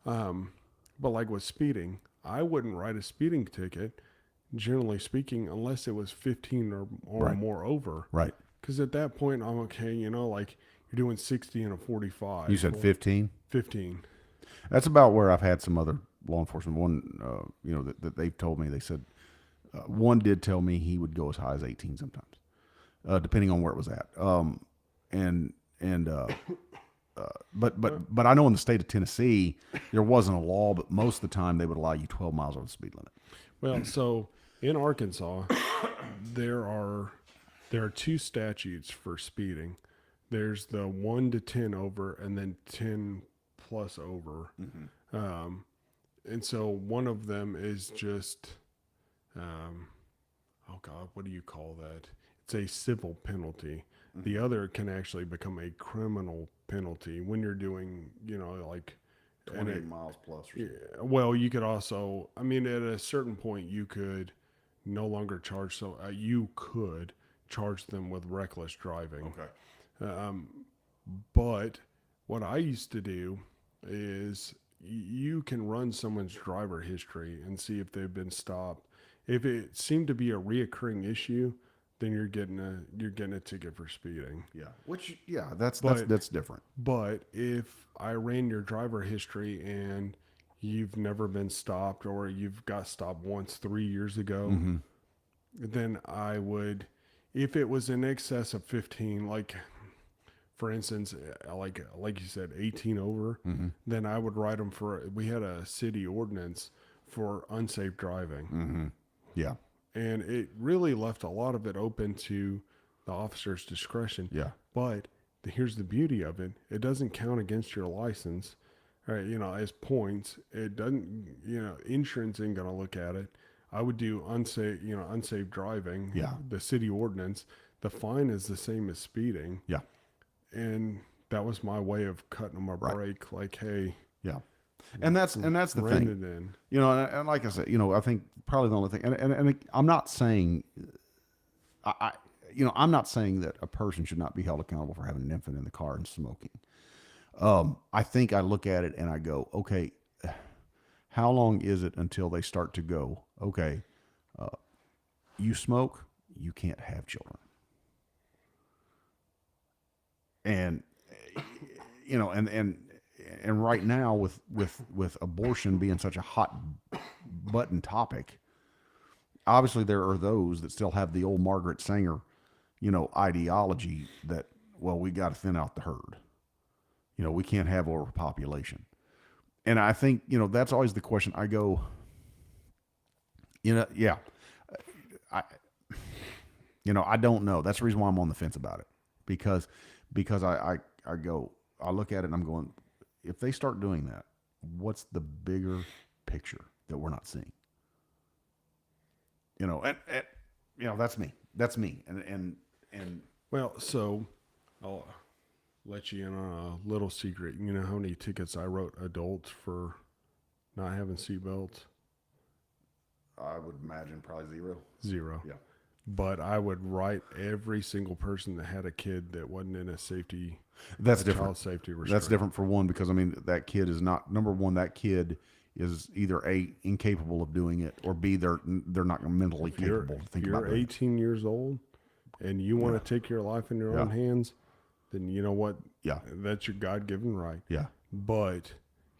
But like with speeding, I wouldn't write a speeding ticket, generally speaking, unless it was 15 or
Right.
more over.
Right.
Because at that point, I'm okay. Like you're doing 60 and a 45.
You said 15?
15.
That's about where I've had some other law enforcement. One, that they've told me. They said one did tell me he would go as high as 18 sometimes, depending on where it was at. But I know in the state of Tennessee there wasn't a law, but most of the time they would allow you 12 miles over the speed limit.
Well, so in Arkansas, there are 2 statutes for speeding. There's the 1 to 10 over, and then 10 plus over. Mm-hmm. And so one of them is just, oh God, what do you call that? It's a civil penalty. Mm-hmm. The other can actually become a criminal penalty when you're doing, like
28 miles plus. Or
yeah, well, you could also, at a certain point, you could no longer charge. So you could charge them with reckless driving.
Okay.
But what I used to do is you can run someone's driver history and see if they've been stopped. If it seemed to be a reoccurring issue, then you're getting a ticket for speeding.
Yeah. That's different.
But if I ran your driver history and you've never been stopped, or you've got stopped once 3 years ago,
Mm-hmm.
then I would, if it was in excess of 15, like for instance, like you said, 18 over,
Mm-hmm.
then I would write them we had a city ordinance for unsafe driving.
Mm-hmm. Yeah.
And it really left a lot of it open to the officer's discretion.
Yeah.
But here's the beauty of it. It doesn't count against your license, right? As points. It doesn't, insurance ain't going to look at it. I would do unsafe driving.
Yeah.
The city ordinance. The fine is the same as speeding.
Yeah.
And that was my way of cutting them a break. Like, hey.
Yeah. And that's the thing.
It in.
And like I said, I think probably the only thing, and I'm not saying, I'm not saying that a person should not be held accountable for having an infant in the car and smoking. I think I look at it and I go, okay, how long is it until they start to go, okay, you smoke, you can't have children. And, and right now with abortion being such a hot button topic, obviously there are those that still have the old Margaret Sanger, ideology that, well, we got to thin out the herd. We can't have overpopulation. And I think, that's always the question. I go, yeah, I don't know. That's the reason why I'm on the fence about it, because I go, I look at it and I'm going, if they start doing that, what's the bigger picture that we're not seeing? That's me. That's me. And
well, so I'll let you in on a little secret. You know how many tickets I wrote adults for not having seatbelts?
I would imagine probably 0.
0.
Yeah.
But I would write every single person that had a kid that wasn't in a safety.
That's different.
Child safety restraint.
That's different for one, because that kid is not, number one, that kid is either A, incapable of doing it, or B, they're not mentally capable to think about it.
If you're 18 years old and you want to take your life in your own hands, then you know what?
Yeah.
That's your God-given right.
Yeah.
But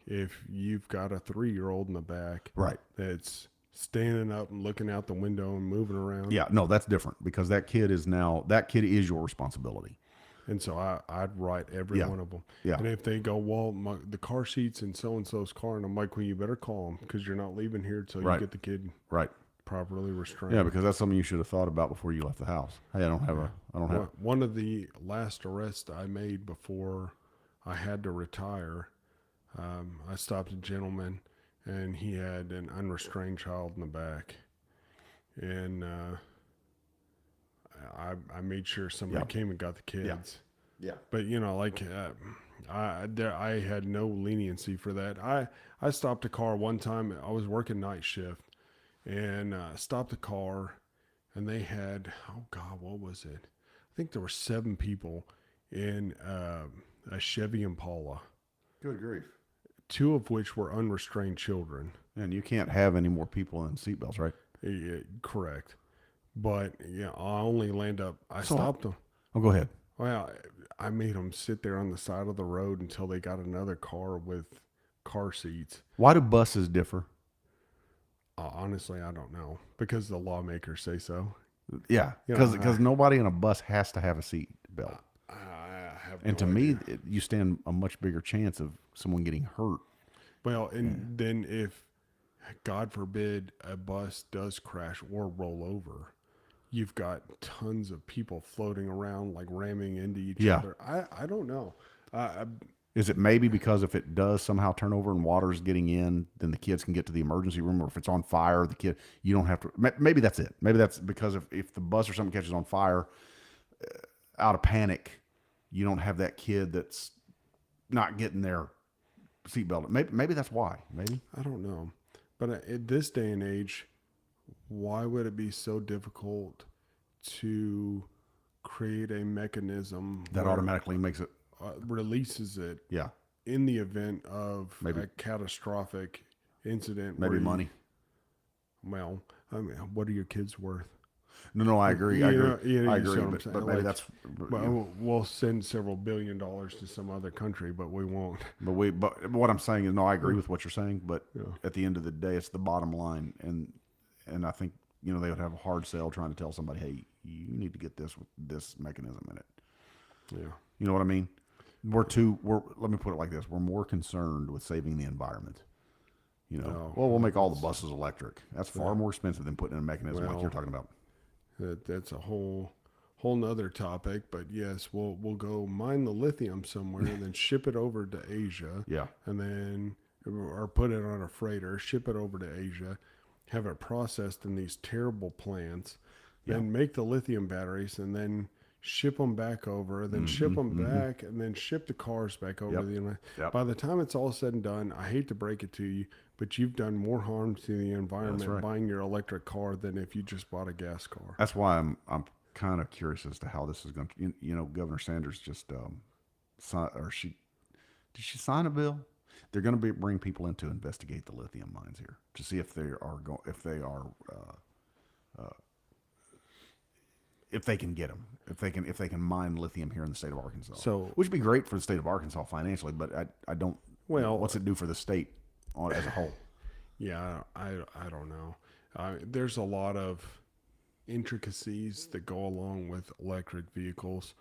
if you've got a 3-year-old in the back,
right,
that's standing up and looking out the window and moving around.
Yeah, no, that's different, because that kid is your responsibility.
And so I'd write every one of them.
Yeah.
And if they go, well, the car seat's in so-and-so's car, and I'm like, well, you better call them, because you're not leaving here until you get the kid properly restrained.
Yeah, because that's something you should have thought about before you left the house. Hey, I don't have.
One of the last arrests I made before I had to retire, I stopped a gentleman, and he had an unrestrained child in the back, and I made sure somebody
Yeah.
came and got the
Yeah.
kids.
Yeah.
But I had no leniency for that. I stopped a car one time. I was working night shift, and stopped the car, and they had, oh God, what was it? I think there were 7 people in a Chevy Impala,
Good grief.
2 of which were unrestrained children.
And you can't have any more people in seatbelts, right?
Correct. But yeah, I only land up. I
So-
stopped them.
Oh, go ahead.
Well, I made them sit there on the side of the road until they got another car with car seats.
Why do buses differ?
Honestly, I don't know, because the lawmakers say so.
Yeah,
You know,
because nobody in a bus has to have a seat belt.
I have
And
no
to
idea.
me, you stand a much bigger chance of someone getting hurt.
Well, and then if, God forbid, a bus does crash or roll over, you've got tons of people floating around, like ramming into each
Yeah.
other. I don't know.
Is it maybe because if it does somehow turn over and water's getting in, then the kids can get to the emergency room, or if it's on fire, the kid, you don't have to. Maybe that's it. Maybe that's because if the bus or something catches on fire, out of panic, you don't have that kid that's not getting their seatbelt. Maybe that's why. Maybe.
I don't know. But at this day and age, why would it be so difficult to create a mechanism
That
where,
automatically makes it.
releases it
Yeah.
in the event of
Maybe.
a catastrophic incident?
Maybe
where
money.
Well, I mean, what are your kids worth?
No, I agree. I agree.
You
I
see
agree.
what I'm
But
saying?
maybe
Like,
that's.
Well, we'll send several $billions to some other country, but we won't.
But what I'm saying is, no, I agree with what you're saying. But
Yeah.
at the end of the day, it's the bottom line, and I think they would have a hard sell trying to tell somebody, hey, you need to get this with this mechanism in it.
Yeah.
You know what I mean? Let me put it like this: we're more concerned with saving the environment.
No,
we'll make all the buses electric. That's far more expensive than putting in a mechanism like
Well,
you're talking about.
That's a whole nother topic. But yes, we'll go mine the lithium somewhere and then ship it over to Asia.
Yeah.
And then, or put it on a freighter, ship it over to Asia, have it processed in these terrible plants, then make the lithium batteries, and then ship them back over, then ship them back, and then ship the cars back over to the United.
Yep.
By the time it's all said and done, I hate to break it to you, but you've done more harm to the environment
right.
buying your electric car than if you just bought a gas car.
That's why I'm kind of curious as to how this is going to. Governor Sanders just did she sign a bill? They're going to bring people in to investigate the lithium mines here to see if they can get them, if they can mine lithium here in the state of Arkansas.
So-
which would be great for the state of Arkansas financially, but I don't.
Well,
what's it do for the state as a whole?
Yeah, I don't know. There's a lot of intricacies that go along with electric vehicles,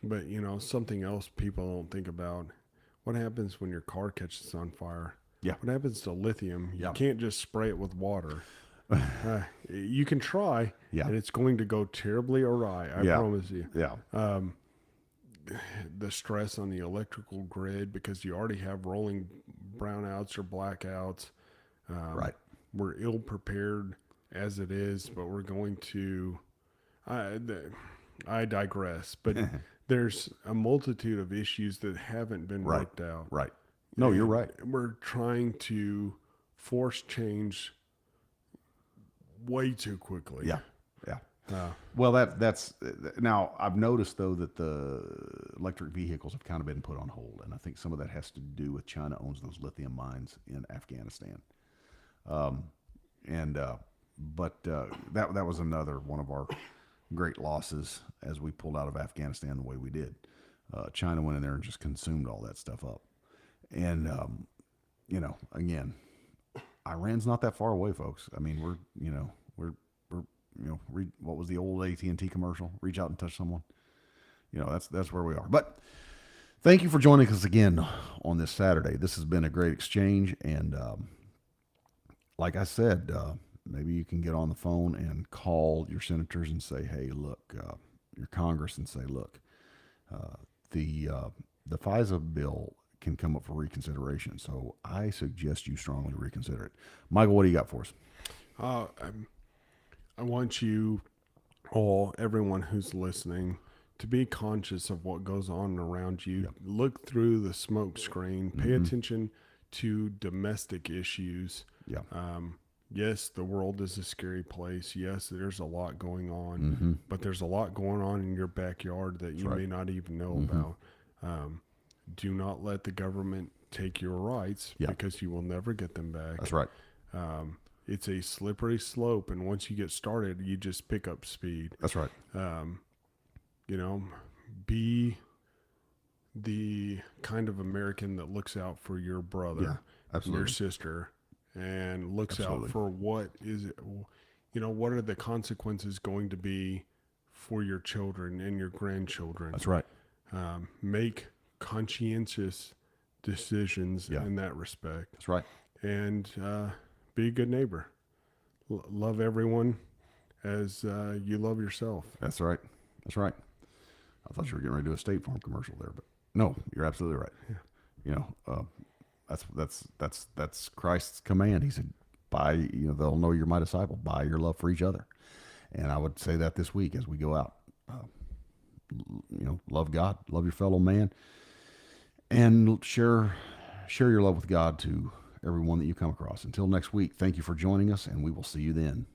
but something else people don't think about: what happens when your car catches on fire?
Yeah.
What happens to lithium? You
Yeah.
can't just spray it with water. You can try,
Yeah.
and it's going to go terribly awry. I
Yeah.
promise you.
Yeah.
The stress on the electrical grid, because you already have rolling brownouts or blackouts.
Right.
We're ill prepared as it is, but we're going to. I digress, but there's a multitude of issues that haven't been
Right.
worked out.
Right. No, you're right.
We're trying to force change way too quickly.
Yeah. Yeah.
Uh,
Well, that's now I've noticed though that the electric vehicles have kind of been put on hold, and I think some of that has to do with China owns those lithium mines in Afghanistan. But that was another one of our great losses as we pulled out of Afghanistan the way we did. China went in there and just consumed all that stuff up, and again, Iran's not that far away, folks. I mean, what was the old AT&T commercial? Reach out and touch someone. That's where we are. But thank you for joining us again on this Saturday. This has been a great exchange, and like I said, maybe you can get on the phone and call your senators and say, "Hey, look," your Congress and say, "Look, the FISA bill can come up for reconsideration. So I suggest you strongly reconsider it. Michael, what do you got for us?
I want you all, everyone who's listening, to be conscious of what goes on around you.
Yep.
Look through the smoke screen. Pay attention to domestic issues.
Yeah.
Yes, the world is a scary place. Yes, there's a lot going on, but there's a lot going on in your backyard that you may not even know about. Do not let the government take your rights because you will never get them back.
That's right.
It's a slippery slope, and once you get started, you just pick up speed.
That's right.
You know, be the kind of American that looks out for your brother, your sister, and looks out for what is it, you know, what are the consequences going to be for your children and your grandchildren.
That's right.
Make conscientious decisions in that respect.
That's right.
And be a good neighbor. Love everyone as you love yourself.
That's right. That's right. I thought you were getting ready to do a State Farm commercial there, but no, you're absolutely right. Yeah. You know, that's Christ's command. He said, they'll know you're my disciple by your love for each other. And I would say that this week as we go out, love God, love your fellow man, and share your love with God to everyone that you come across. Until next week, thank you for joining us, and we will see you then.